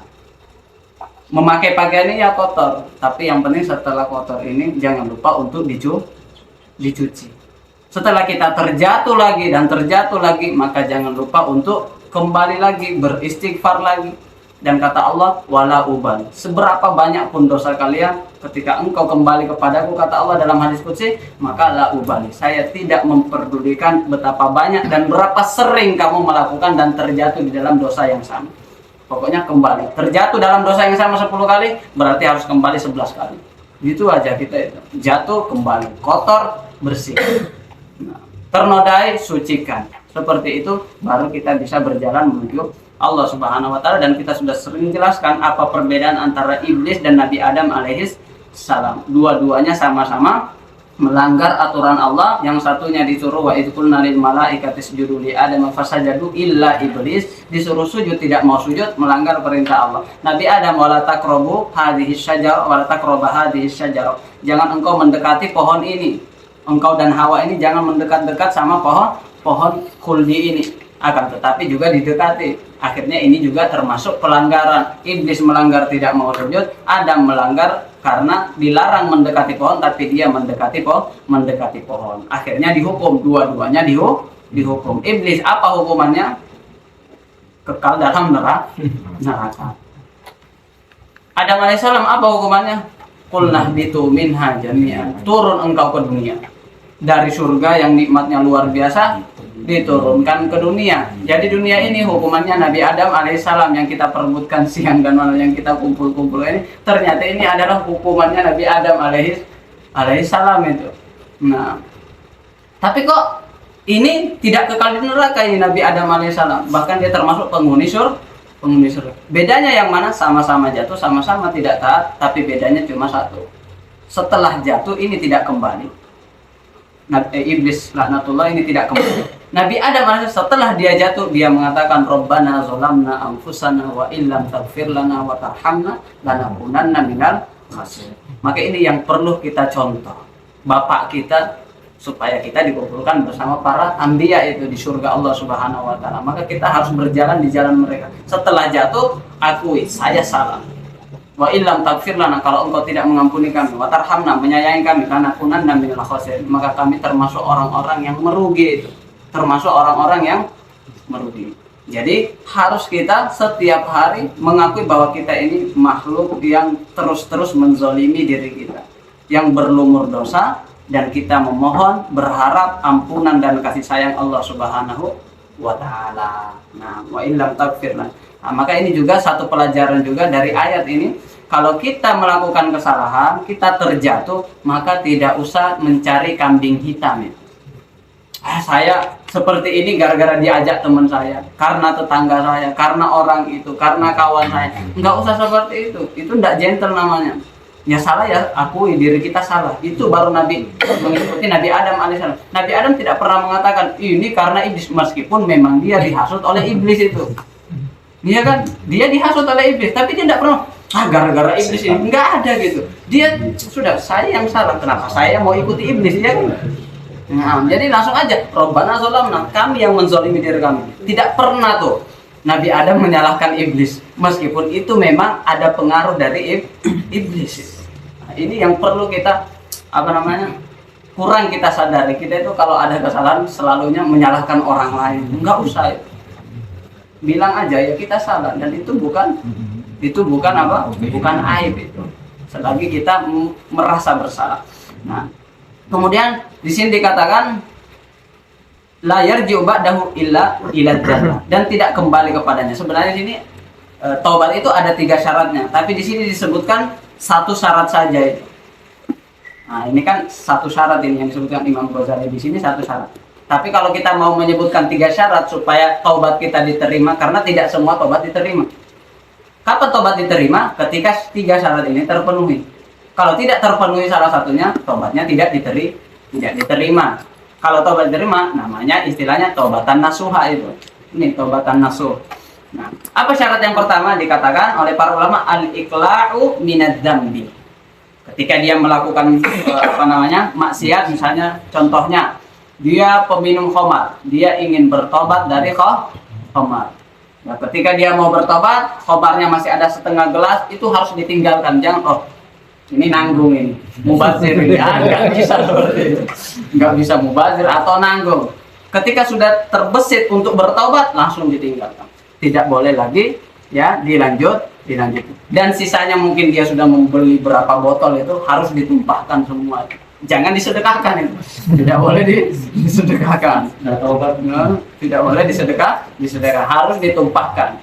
Memakai pakaian ini ya kotor, tapi yang penting setelah kotor ini jangan lupa untuk dicuci. Setelah kita terjatuh lagi dan terjatuh lagi, maka jangan lupa untuk kembali lagi, beristighfar lagi. Dan kata Allah, wala ubal, seberapa banyak pun dosa kalian, ketika engkau kembali kepadaku, kata Allah dalam hadis qudsi, maka la ubali, saya tidak memperdulikan betapa banyak dan berapa sering kamu melakukan dan terjatuh di dalam dosa yang sama. Pokoknya kembali, terjatuh dalam dosa yang sama 10 kali, berarti harus kembali 11 kali. Gitu aja kita itu, jatuh kembali, kotor bersih, nah, ternodai sucikan. Seperti itu baru kita bisa berjalan menuju Allah Subhanahu wa Ta'ala. Dan kita sudah sering jelaskan apa perbedaan antara iblis dan Nabi Adam alaihis salam. Dua-duanya sama-sama melanggar aturan Allah. Yang satunya disuruh wa idh qulna lil malaikati isjudu li Adam fasajadu illa iblis, disuruh sujud tidak mau sujud, melanggar perintah Allah. Nabi Adam wala taqrabu hadhihi syajarah wala taqrabu hadhihi syajarah, jangan engkau mendekati pohon ini. Engkau dan Hawa ini jangan mendekat-dekat sama pohon khuldi ini. Akan tetapi juga didekati. Akhirnya ini juga termasuk pelanggaran. Iblis melanggar tidak mau sujud, Adam melanggar karena dilarang mendekati pohon tapi dia mendekati pohon. Akhirnya dihukum, dua-duanya dihukum. Iblis apa hukumannya? Kekal dalam neraka. Adam alaihissalam apa hukumannya? Qulna bitu minha jami'an, turun engkau ke dunia. Dari surga yang nikmatnya luar biasa diturunkan ke dunia. Jadi dunia ini hukumannya Nabi Adam alaihissalam yang kita perebutkan siang dan malam, yang kita kumpul-kumpul ini, ternyata ini adalah hukumannya Nabi Adam alaihissalam itu. Nah, tapi kok ini tidak kekal di neraka ini Nabi Adam alaihissalam, bahkan dia termasuk penghuni surga. Bedanya yang mana? Sama-sama jatuh, sama-sama tidak taat, tapi bedanya cuma satu. Setelah jatuh ini tidak kembali. Iblis laknatullah ini tidak kembali. Nabi Adam setelah dia jatuh, dia mengatakan Rabbana zolamna anfusana wa illam taghfir lana wa tarhamna lanakunanna minal khasirin. Maka ini yang perlu kita contoh, bapak kita, supaya kita dikumpulkan bersama para anbiya itu di surga Allah Subhanahu wa Ta'ala. Maka kita harus berjalan di jalan mereka. Setelah jatuh, akui saya salah. Wa illam taghfir lana, kalau engkau tidak mengampuni kami, wa tarhamna, menyayangi kami, lanakunanna minal khasirin, maka kami termasuk orang-orang yang merugi itu. Termasuk orang-orang yang merugi. Jadi harus kita setiap hari mengakui bahwa kita ini makhluk yang terus-terus menzolimi diri kita, yang berlumur dosa, dan kita memohon berharap ampunan dan kasih sayang Allah Subhanahu wa Ta'ala. Nah, wa illam taghfir lana. Nah, maka ini juga satu pelajaran juga dari ayat ini. Kalau kita melakukan kesalahan, kita terjatuh, maka tidak usah mencari kambing hitam itu. Saya seperti ini gara-gara diajak teman saya, karena tetangga saya, karena orang itu, karena kawan saya. Enggak usah seperti itu. Itu enggak gentle namanya. Ya salah ya, akui diri kita salah. Itu baru Nabi mengikuti Nabi Adam alaihissalam. Nabi Adam tidak pernah mengatakan ini karena iblis, meskipun memang dia dihasut oleh iblis itu. Dia kan, dia dihasut oleh iblis, tapi dia tidak pernah gara-gara iblis ini, enggak ada gitu. Dia sudah, saya yang salah, kenapa saya mau ikuti iblis ya kan? Nah, jadi langsung aja Rabbana zolamna, kami yang menzolimi diri kami. Tidak pernah tuh Nabi Adam menyalahkan iblis, meskipun itu memang ada pengaruh dari iblis. Nah, ini yang perlu kita kurang kita sadari. Kita itu kalau ada kesalahan selalunya menyalahkan orang lain, enggak usah itu. bilang aja ya kita salah, dan itu bukan apa? Bukan aib itu. Selagi kita merasa bersalah. Nah, kemudian di sini dikatakan la yarji'u ba'dahu illa jannah, dan tidak kembali kepadanya. Sebenarnya di sini taubat itu ada 3 syaratnya, tapi di sini disebutkan 1 syarat saja itu. Nah, ini kan 1 syarat ini yang disebutkan Imam Ghazali di sini 1 syarat. Tapi kalau kita mau menyebutkan 3 syarat supaya taubat kita diterima, karena tidak semua taubat diterima. Kapan taubat diterima? Ketika 3 syarat ini terpenuhi. Kalau tidak terpenuhi salah satunya, taubatnya tidak diterima. Kalau taubat diterima, namanya istilahnya taubatan nasuha itu. Ini taubatan nasuh. Nah, apa syarat yang pertama? Dikatakan oleh para ulama al-iqla'u minadz-dzambi. Ketika dia melakukan maksiat, misalnya contohnya dia peminum khamar, dia ingin bertobat dari khamar. Nah, ketika dia mau bertobat, khamarnya masih ada setengah gelas, itu harus ditinggalkan. Jangan ini nanggung, ini mubazir ini, nggak bisa seperti itu, nggak bisa mubazir atau nanggung. Ketika sudah terbesit untuk bertobat, langsung ditinggalkan, tidak boleh lagi ya dilanjut. Dan sisanya mungkin dia sudah membeli berapa botol, itu harus ditumpahkan semua, jangan disedekahkan, itu tidak boleh disedekahkan. Tidak boleh disedekah, harus ditumpahkan.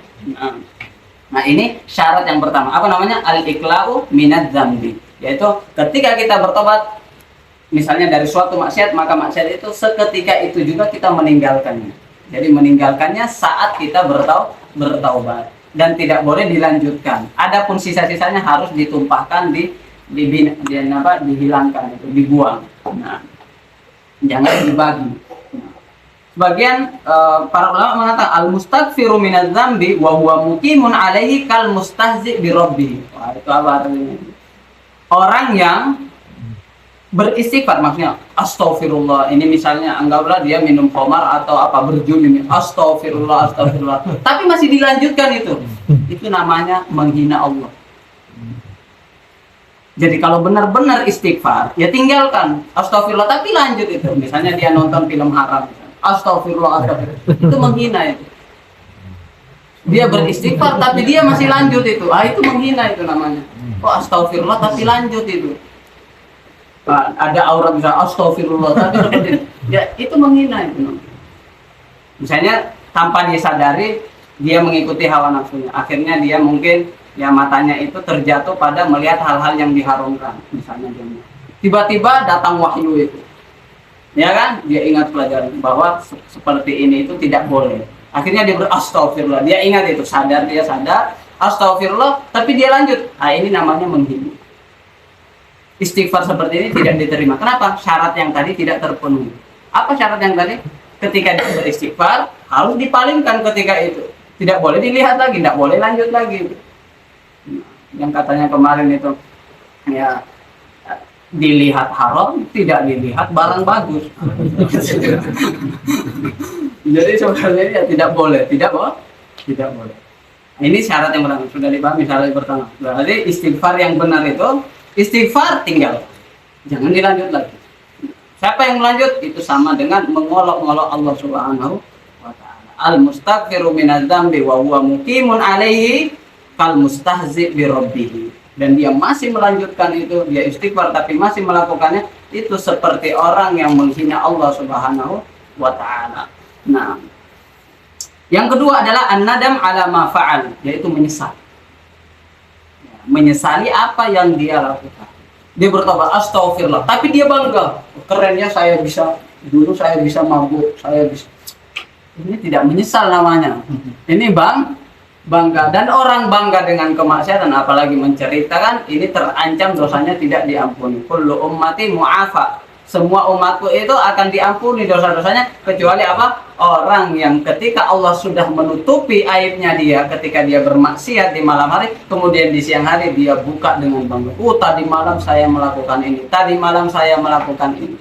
Nah, ini syarat yang pertama. Apa namanya? Al-iqla'u minadz-dzambi. Yaitu ketika kita bertobat misalnya dari suatu maksiat, maka maksiat itu seketika itu juga kita meninggalkannya. Jadi meninggalkannya saat kita bertaubat, dan tidak boleh dilanjutkan. Adapun sisa-sisanya harus ditumpahkan, dihilangkan, itu dibuang. Nah, jangan dibagi. Sebagian para ulama mengatakan al-mustaghfiru minadz-dzambi wa huwa muqimun alaihi kal mustahzi' bi rabbih. Wah, itu apa artinya? Orang yang beristighfar, maksudnya astagfirullah. Ini misalnya anggaplah dia minum khamar atau apa, berjudi, astagfirullah. Tapi masih dilanjutkan itu namanya menghina Allah. Jadi kalau benar-benar istighfar, ya tinggalkan astagfirullah, tapi lanjut itu. Misalnya dia nonton film haram, astagfirullah, itu menghina itu. Dia beristighfar tapi dia masih lanjut itu, itu menghina itu namanya. Astagfirullah tapi lanjut itu. Ada aurat bisa astagfirullah tapi seperti itu. Ya, itu menghina itu. Misalnya tanpa disadari dia mengikuti hawa nafsunya, akhirnya dia mungkin ya matanya itu terjatuh pada melihat hal-hal yang diharamkan. Misalnya dia tiba-tiba datang wahyu itu, ya kan, dia ingat pelajaran bahwa seperti ini itu tidak boleh. Akhirnya dia berastagfirullah, dia ingat itu, dia sadar astagfirullah, tapi dia lanjut. Ini namanya menghina. Istighfar seperti ini tidak diterima. Kenapa? Syarat yang tadi tidak terpenuhi. Apa syarat yang tadi? Ketika dia beristighfar harus dipalingkan ketika itu, tidak boleh dilihat lagi, tidak boleh lanjut lagi. Yang katanya kemarin itu ya dilihat haram, tidak dilihat barang bagus. Jadi sebenarnya ya tidak boleh. Ini syarat yang pertama, sudah dipahami syarat yang pertama. Berarti istighfar yang benar itu istighfar tinggal, jangan dilanjut lagi. Siapa yang melanjut itu sama dengan mengolok-olok Allah Subhanahu wa taala. Al-mustaghfiru minadz-dzambi wa huwa muqimun alaihi kal mustahzi' bi rabbih. Dan dia masih melanjutkan itu, dia istighfar tapi masih melakukannya, itu seperti orang yang menghina Allah Subhanahu wa taala. Nah, yang kedua adalah an-nadam ala ma fa'al, yaitu menyesal. Menyesali apa yang dia lakukan. Dia bertobat astagfirullah, tapi dia bangga, kerennya saya bisa, dulu saya bisa mabuk, saya bisa. Ini tidak menyesal namanya. Ini bangga, dan orang bangga dengan kemaksiatan apalagi menceritakan, ini terancam dosanya tidak diampuni. Kullu ummati mu'afa. Semua umatku itu akan diampuni dosa-dosanya, kecuali apa? Orang yang ketika Allah sudah menutupi aibnya dia ketika dia bermaksiat di malam hari, kemudian di siang hari dia buka dengan bangga. Tadi malam saya melakukan ini, tadi malam saya melakukan ini,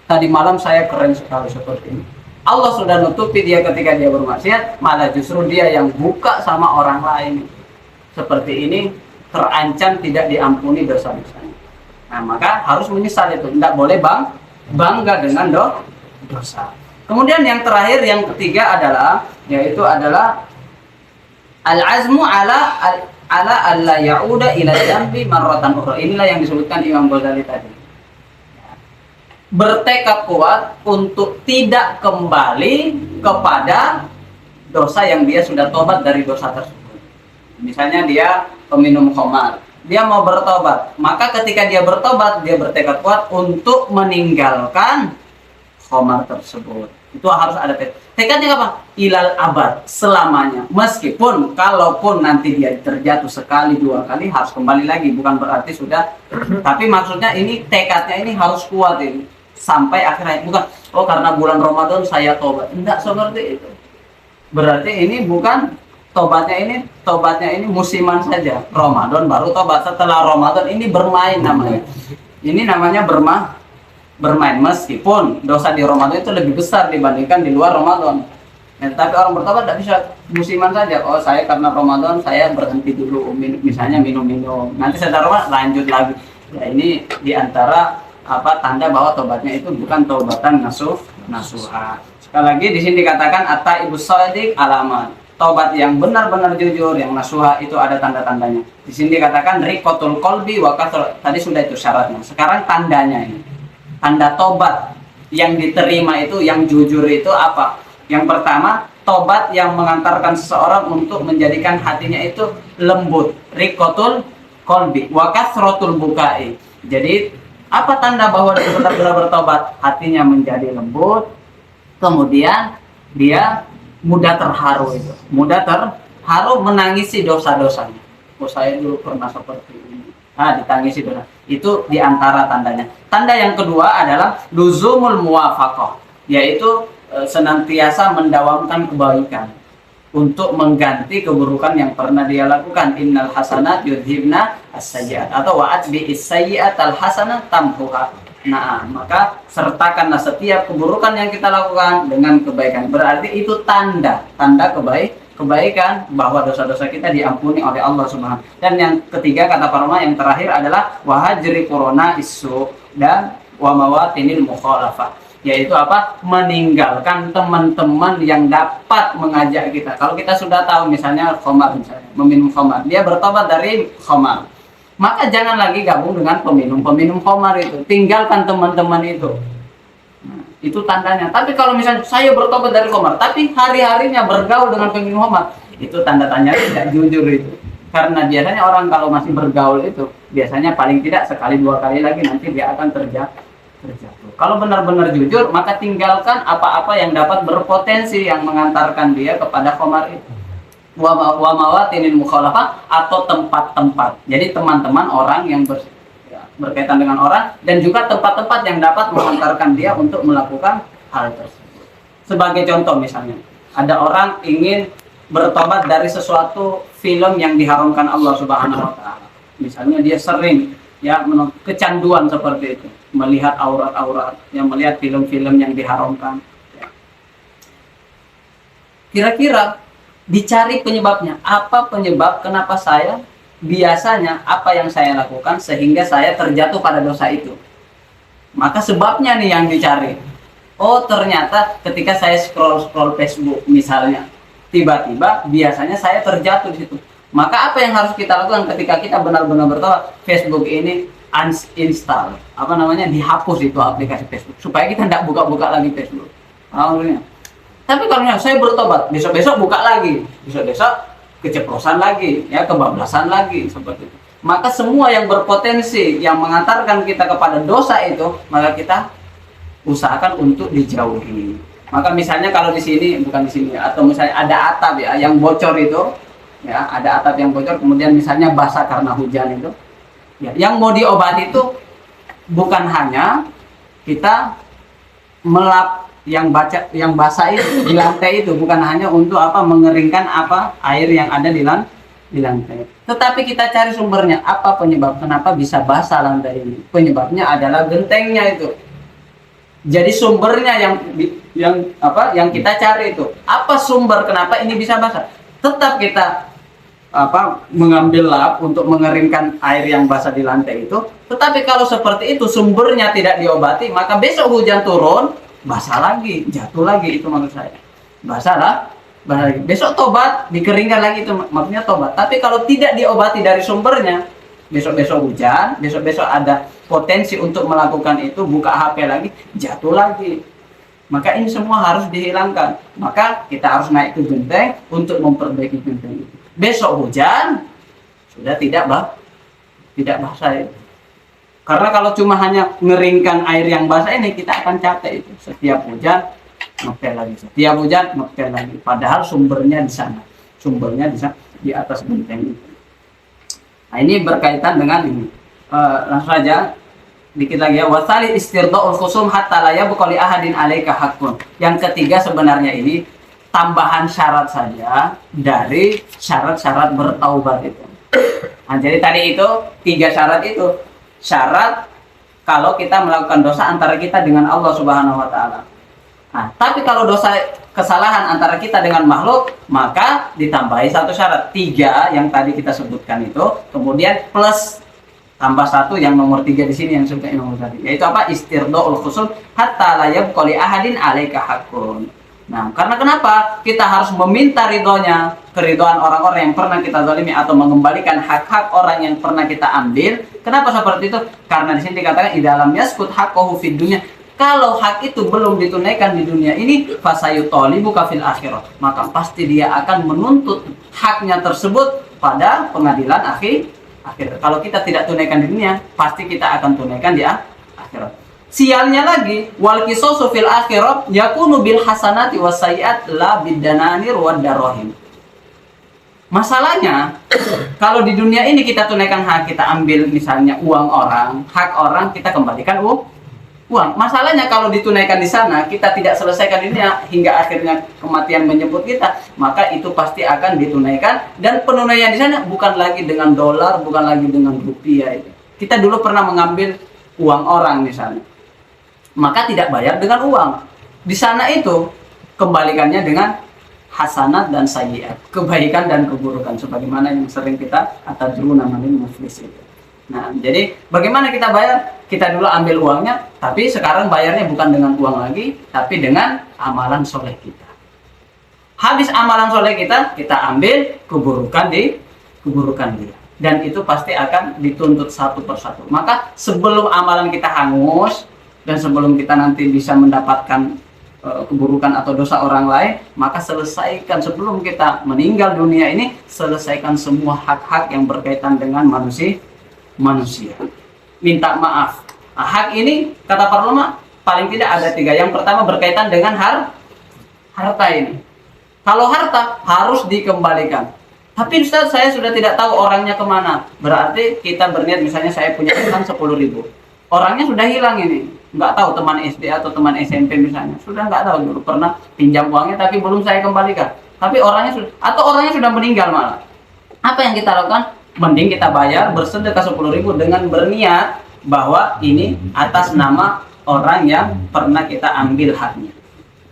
tadi malam saya keren sekali seperti ini. Allah sudah nutupi dia ketika dia bermaksiat, malah justru dia yang buka sama orang lain. Seperti ini terancam tidak diampuni dosa-dosanya. Nah, maka harus menyesal itu, tidak boleh bangga dengan dosa. Kemudian yang terakhir, yang ketiga adalah, yaitu adalah Al-azmu ala alla ya'uda ila dzambi marratan ukhra. Inilah yang disebutkan Imam Ghazali tadi. Bertekad kuat untuk tidak kembali kepada dosa yang dia sudah tobat dari dosa tersebut. Misalnya dia peminum khamar, dia mau bertobat, maka ketika dia bertobat, dia bertekad kuat untuk meninggalkan khamar tersebut. Itu harus ada tekadnya apa? Ilal abad, selamanya. Meskipun kalaupun nanti dia terjatuh sekali dua kali harus kembali lagi, bukan berarti sudah. Tapi maksudnya ini tekadnya ini harus kuat ini sampai akhirnya. Bukan karena bulan Ramadan saya tobat. Tidak seperti itu. Berarti ini bukan tobatnya ini musiman saja. Ramadan baru tobat, setelah Ramadan ini bermain namanya. Ini namanya bermain, meskipun dosa di Ramadan itu lebih besar dibandingkan di luar Ramadan. Tapi orang bertobat tidak bisa musiman saja. Saya karena Ramadan saya berhenti dulu, misalnya minum-minum. Nanti setelah Ramadan lanjut lagi. Ya ini diantara tanda bahwa tobatnya itu bukan taubatan nasuha. Sekali lagi di sini dikatakan at-taibus shadiq alamat. Tobat yang benar-benar jujur, yang nasuha itu ada tanda-tandanya. Di sini dikatakan riqatul qalbi wa kasr. Tadi sudah itu syaratnya. Sekarang tandanya ini. Tanda tobat yang diterima itu, yang jujur itu apa? Yang pertama, tobat yang mengantarkan seseorang untuk menjadikan hatinya itu lembut, riqatul qalbi wa kasratul bukai. Jadi apa tanda bahwa dia benar-benar bertobat? Hatinya menjadi lembut, kemudian dia mudah terharu itu, mudah terharu menangisi dosa-dosanya. Saya dulu pernah seperti ini. Ditangisi dosa. Itu diantara tandanya. Tanda yang kedua adalah luzumul muwafaqah, yaitu senantiasa mendawamkan kebaikan untuk mengganti keburukan yang pernah dia lakukan. Innal hasanat yudhibna as-sayyi'at, atau wa'at bi'is sayyi'atal hasanat tamhuha. Nah, maka sertakanlah setiap keburukan yang kita lakukan dengan kebaikan. Berarti itu tanda kebaikan bahwa dosa-dosa kita diampuni oleh Allah Subhanahu. Dan yang ketiga kata para ulama, yang terakhir adalah wahajri corona isu dan wa mawatinil mukhalafah, yaitu meninggalkan teman-teman yang dapat mengajak kita. Kalau kita sudah tahu misalnya khamar, meminum khamar, dia bertobat dari khamar, maka jangan lagi gabung dengan peminum khamar itu, tinggalkan teman-teman itu. Itu tandanya. Tapi kalau misalnya saya bertobat dari khamar tapi hari-harinya bergaul dengan peminum khamar, itu tanda-tanya tidak jujur itu. Karena biasanya orang kalau masih bergaul itu biasanya paling tidak sekali dua kali lagi nanti dia akan terjatuh. Kalau benar-benar jujur, maka tinggalkan apa-apa yang dapat berpotensi yang mengantarkan dia kepada khamar itu. Wa mawatinil mukhalafah, atau tempat-tempat. Jadi teman-teman orang yang berkaitan dengan orang, dan juga tempat-tempat yang dapat mengantarkan dia untuk melakukan hal tersebut. Sebagai contoh misalnya, ada orang ingin bertobat dari sesuatu film yang diharamkan Allah Subhanahu wa taala. Misalnya dia sering kecanduan seperti itu, melihat aurat-aurat, yang melihat film-film yang diharamkan. Kira-kira dicari penyebabnya. Apa penyebab kenapa saya biasanya apa yang saya lakukan sehingga saya terjatuh pada dosa itu? Maka sebabnya nih yang dicari. Ternyata ketika saya scroll Facebook misalnya, tiba-tiba biasanya saya terjatuh di situ. Maka apa yang harus kita lakukan ketika kita benar-benar bertobat? Facebook ini uninstall, dihapus itu aplikasi Facebook, supaya kita tidak buka-buka lagi Facebook. Tapi kalau saya bertobat, besok-besok buka lagi, besok-besok keceplosan lagi, kebablasan lagi, seperti itu. Maka semua yang berpotensi yang mengantarkan kita kepada dosa itu, maka kita usahakan untuk dijauhi. Maka misalnya kalau di sini, bukan di sini, atau misalnya ada atap yang bocor itu, ada atap yang bocor, kemudian misalnya basah karena hujan itu, yang mau diobati itu bukan hanya kita melap yang basah itu di lantai itu, bukan hanya untuk mengeringkan air yang ada di lantai. Tetapi kita cari sumbernya, apa penyebab kenapa bisa basah lantai ini? Penyebabnya adalah gentengnya itu. Jadi sumbernya yang kita cari itu, apa sumber kenapa ini bisa basah? Tetap kita mengambil lap untuk mengeringkan air yang basah di lantai itu. Tetapi kalau seperti itu sumbernya tidak diobati, maka besok hujan turun, basah lagi, jatuh lagi, itu maksud saya. Basah basah lagi. Besok tobat, dikeringkan lagi, itu maksudnya tobat. Tapi kalau tidak diobati dari sumbernya, besok-besok hujan, besok-besok ada potensi untuk melakukan itu, buka HP lagi, jatuh lagi. Maka ini semua harus dihilangkan. Maka kita harus naik ke genteng untuk memperbaiki genteng itu. Besok hujan, sudah tidak basah itu. Karena kalau cuma hanya ngeringkan air yang basah ini, kita akan capek itu. Setiap hujan ngepel lagi, setiap hujan ngepel lagi. Padahal sumbernya di sana, sumbernya di atas genteng itu. Nah, ini berkaitan dengan ini. Langsung saja dikit lagi ya. Wasali istirdaul khusum hatta la yabqa li ahadin alaika haqqun. Yang ketiga sebenarnya ini tambahan syarat saja dari syarat-syarat bertaubat itu. Nah, jadi tadi itu 3 syarat itu. Syarat kalau kita melakukan dosa antara kita dengan Allah Subhanahu wa taala. Nah, tapi kalau dosa kesalahan antara kita dengan makhluk, maka ditambahi 1 syarat. 3 yang tadi kita sebutkan itu, kemudian plus tambah 1 yang nomor 3 di sini yang sudah nomor tadi. Yaitu apa? Istirdaul khusum hatta la yabqa li ahadin alaika haqqun. Nah, karena kenapa? Kita harus meminta ridhonya, keridhaan orang-orang yang pernah kita zalimi atau mengembalikan hak-hak orang yang pernah kita ambil. Kenapa seperti itu? Karena di sini dikatakan idalam yaskut haqqahu fid dunya. Kalau hak itu belum ditunaikan di dunia ini, fasayutolibu kafil akhirat, maka pasti dia akan menuntut haknya tersebut pada pengadilan akhir. Kalau kita tidak tunaikan di dunia, pasti kita akan tunaikan di akhirat. Sialnya lagi, wal qisasu fil akhirat yakunu bil hasanati was sayyiat la bidananir wad darahim. Masalahnya, kalau di dunia ini kita tunaikan hak, kita ambil misalnya uang orang, hak orang kita kembalikan uang. Masalahnya kalau ditunaikan di sana, kita tidak selesaikan di dunia hingga akhirnya kematian menjemput kita, maka itu pasti akan ditunaikan, dan penunaian di sana bukan lagi dengan dolar, bukan lagi dengan rupiah itu. Kita dulu pernah mengambil uang orang misalnya, maka tidak bayar dengan uang. Di sana itu kembalikannya dengan hasanat dan sayyiat, kebaikan dan keburukan, sebagaimana yang sering kita atajruna namanya muflis itu. Nah, jadi bagaimana kita bayar? Kita dulu ambil uangnya, tapi sekarang bayarnya bukan dengan uang lagi, tapi dengan amalan soleh kita. Habis amalan soleh kita ambil keburukan dia. Dan itu pasti akan dituntut satu persatu. Maka sebelum amalan kita hangus, dan sebelum kita nanti bisa mendapatkan keburukan atau dosa orang lain, maka selesaikan sebelum kita meninggal dunia ini, selesaikan semua hak-hak yang berkaitan dengan manusia. Minta maaf. Nah, hak ini kata para ulama paling tidak ada 3. Yang pertama berkaitan dengan harta ini. Kalau harta harus dikembalikan. Tapi Ustaz, saya sudah tidak tahu orangnya kemana. Berarti kita berniat, misalnya saya punya utang 10.000. Orangnya sudah hilang ini. Nggak tahu, teman SD atau teman SMP misalnya. Sudah nggak tahu, dulu pernah pinjam uangnya tapi belum saya kembalikan. Tapi orangnya sudah meninggal malah. Apa yang kita lakukan? Mending kita bayar bersedekah 10.000 dengan berniat bahwa ini atas nama orang yang pernah kita ambil haknya,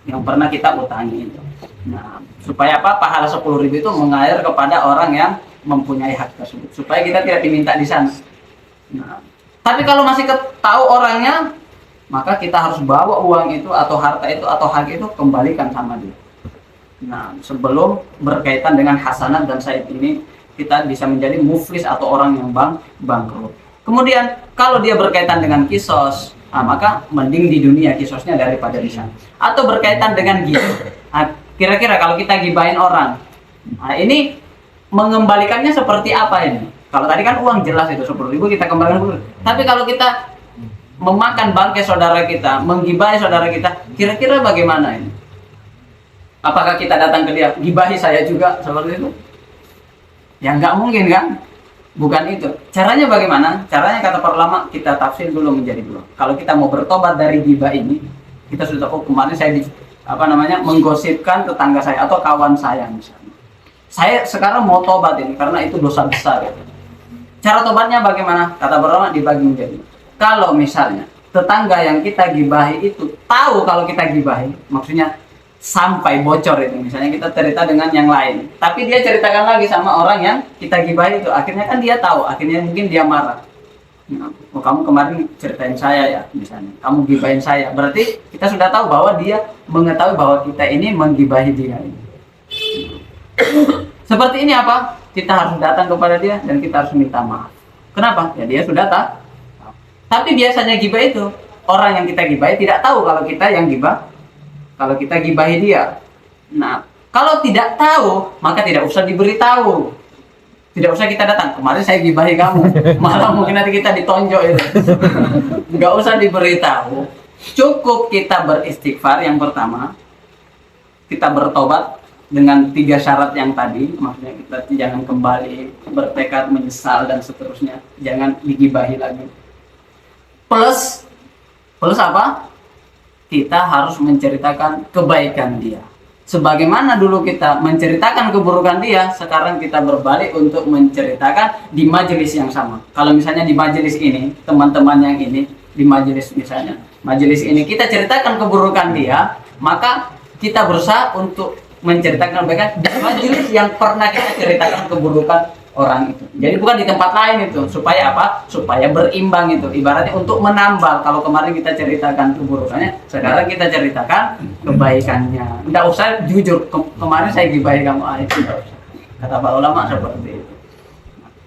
yang pernah kita utangi itu. Nah, supaya apa? Pahala 10.000 itu mengalir kepada orang yang mempunyai hak tersebut, supaya kita tidak diminta di sana. Nah, tapi kalau masih tahu orangnya, maka kita harus bawa uang itu atau harta itu atau hak itu kembalikan sama dia. Nah, sebelum berkaitan dengan hasanat dan sayyiat ini, kita bisa menjadi muflis atau orang yang bangkrut. Kemudian kalau dia berkaitan dengan kisos, maka mending di dunia kisosnya daripada di sana. Atau berkaitan dengan ghibah. Kira-kira kalau kita gibahin orang, ini mengembalikannya seperti apa ini? Kalau tadi kan uang jelas itu 10.000 kita kembalikan dulu. Tapi kalau kita memakan bangkai saudara kita, menggibahi saudara kita, kira-kira bagaimana ini? Apakah kita datang ke dia, gibahi saya juga seperti itu? Ya nggak mungkin kan? Bukan itu. Caranya bagaimana? Caranya kata para ulama, kita tafsir dulu menjadi 2. Kalau kita mau bertobat dari gibah ini, kita sudah tahu kemarin saya menggosipkan tetangga saya atau kawan saya misalnya. Saya sekarang mau tobat ini karena itu dosa besar. Ya. Cara tobatnya bagaimana? Kata para ulama dibagi menjadi. Kalau misalnya tetangga yang kita gibahi itu tahu kalau kita gibahi, maksudnya sampai bocor itu, misalnya kita cerita dengan yang lain, tapi dia ceritakan lagi sama orang yang kita gibahi itu, akhirnya kan dia tahu, akhirnya mungkin dia marah. Oh, kamu kemarin ceritain saya ya, misalnya kamu gibahin saya, berarti kita sudah tahu bahwa dia mengetahui bahwa kita ini menggibahi dia ini. Seperti ini apa? Kita harus datang kepada dia dan kita harus minta maaf. Kenapa? Ya dia sudah tahu. Tapi biasanya gibah itu orang yang kita gibahi tidak tahu kalau kita yang gibah. Kalau kita gibahi dia. Nah, kalau tidak tahu maka tidak usah diberitahu. Tidak usah kita datang. Kemarin saya gibahi kamu. Malah mungkin nanti kita ditonjok itu. Nggak usah diberitahu. Cukup kita beristighfar yang pertama. Kita bertobat dengan 3 syarat yang tadi. Maksudnya kita jangan kembali bertekad menyesal dan seterusnya. Jangan digibahi lagi. Plus apa? Kita harus menceritakan kebaikan dia. Sebagaimana dulu kita menceritakan keburukan dia, sekarang kita berbalik untuk menceritakan di majelis yang sama. Kalau misalnya di majelis ini, teman-teman yang ini, di majelis misalnya, majelis ini kita ceritakan keburukan dia, maka kita berusaha untuk menceritakan kebaikan di majelis yang pernah kita ceritakan keburukan orang itu. Jadi bukan di tempat lain itu. Supaya apa? Supaya berimbang itu. Ibaratnya untuk menambal. Kalau kemarin kita ceritakan keburukannya, sekarang kita ceritakan kebaikannya. Tidak usah jujur. Kemarin saya gibahi kamu itu. Kata para ulama seperti itu.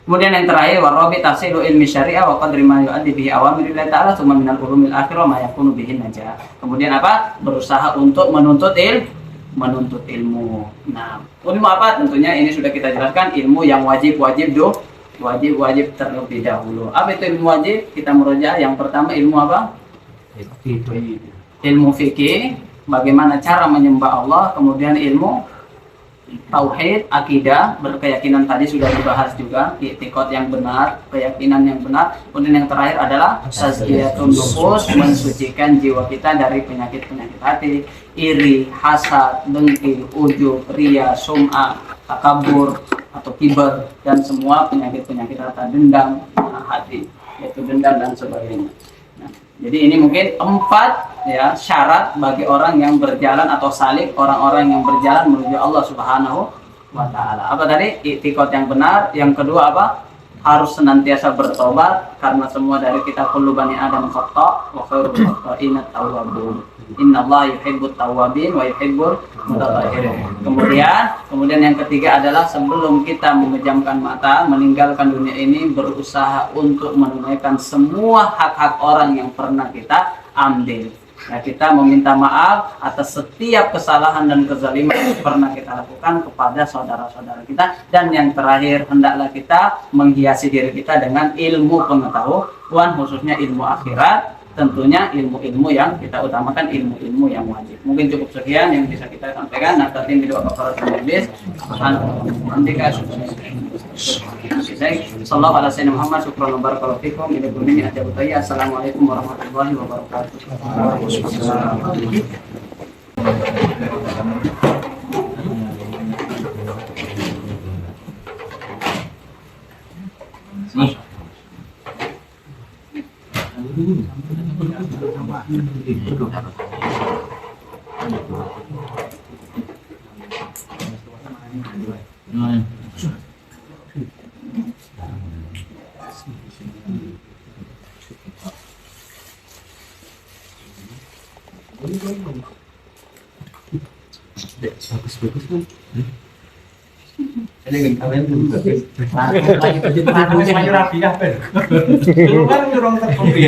Kemudian yang terakhir, warabi tafsiru ilmi syariah wa qadri ma yu'addi bihi awamirillah ta'ala tsumma minal ulumil akhirah ma yakunu bihi najah. Kemudian apa? Berusaha untuk menuntut ilmu. Nah, ilmu apa? Tentunya ini sudah kita jelaskan, ilmu yang wajib terlebih dahulu. Apa itu ilmu wajib? Kita merujuk yang pertama ilmu apa? Ilmu fikih, bagaimana cara menyembah Allah, kemudian ilmu tauhid, akidah, berkeyakinan tadi sudah dibahas juga, i'tiqad yang benar, keyakinan yang benar. Kemudian yang terakhir adalah tazkiyatun nufus, mensucikan jiwa kita dari penyakit-penyakit hati, iri, hasad, dengki, ujub, riya, sum'ah, takabur atau kibar, dan semua penyakit-penyakit rasa dendam hati, yaitu dendam dan sebagainya. Nah, jadi ini mungkin 4 ya syarat bagi orang yang berjalan atau salik orang-orang yang berjalan menuju Allah Subhanahu wa taala. Apa tadi? I'tiqad yang benar. Yang kedua apa? Harus senantiasa bertobat karena semua dari kita kullu bani adam khata' wa khairul khata'in at-tawwabun. Innallaha yuhibbut tawwabin wa yuhibbul mutatahhirin. Kemudian yang ketiga adalah sebelum kita memejamkan mata, meninggalkan dunia ini, berusaha untuk menunaikan semua hak-hak orang yang pernah kita ambil. Nah, kita meminta maaf atas setiap kesalahan dan kezaliman yang pernah kita lakukan kepada saudara-saudara kita. Dan yang terakhir, hendaklah kita menghiasi diri kita dengan ilmu pengetahuan, khususnya ilmu akhirat. Tentunya ilmu-ilmu yang kita utamakan, ilmu-ilmu yang wajib. Mungkin cukup sekian yang bisa kita sampaikan. Nah, tertim video kafaratul majlis. Sallallahu ala sayyidina Muhammad. Syukran wa barakallahu fikum. Ini bunyi ajabu tayya. Assalamualaikum warahmatullahi wabarakatuh. Bagus-bagus kan? Ini kan kalian juga lagi perjuangan ayo rapi kan? Kan orang terkopi.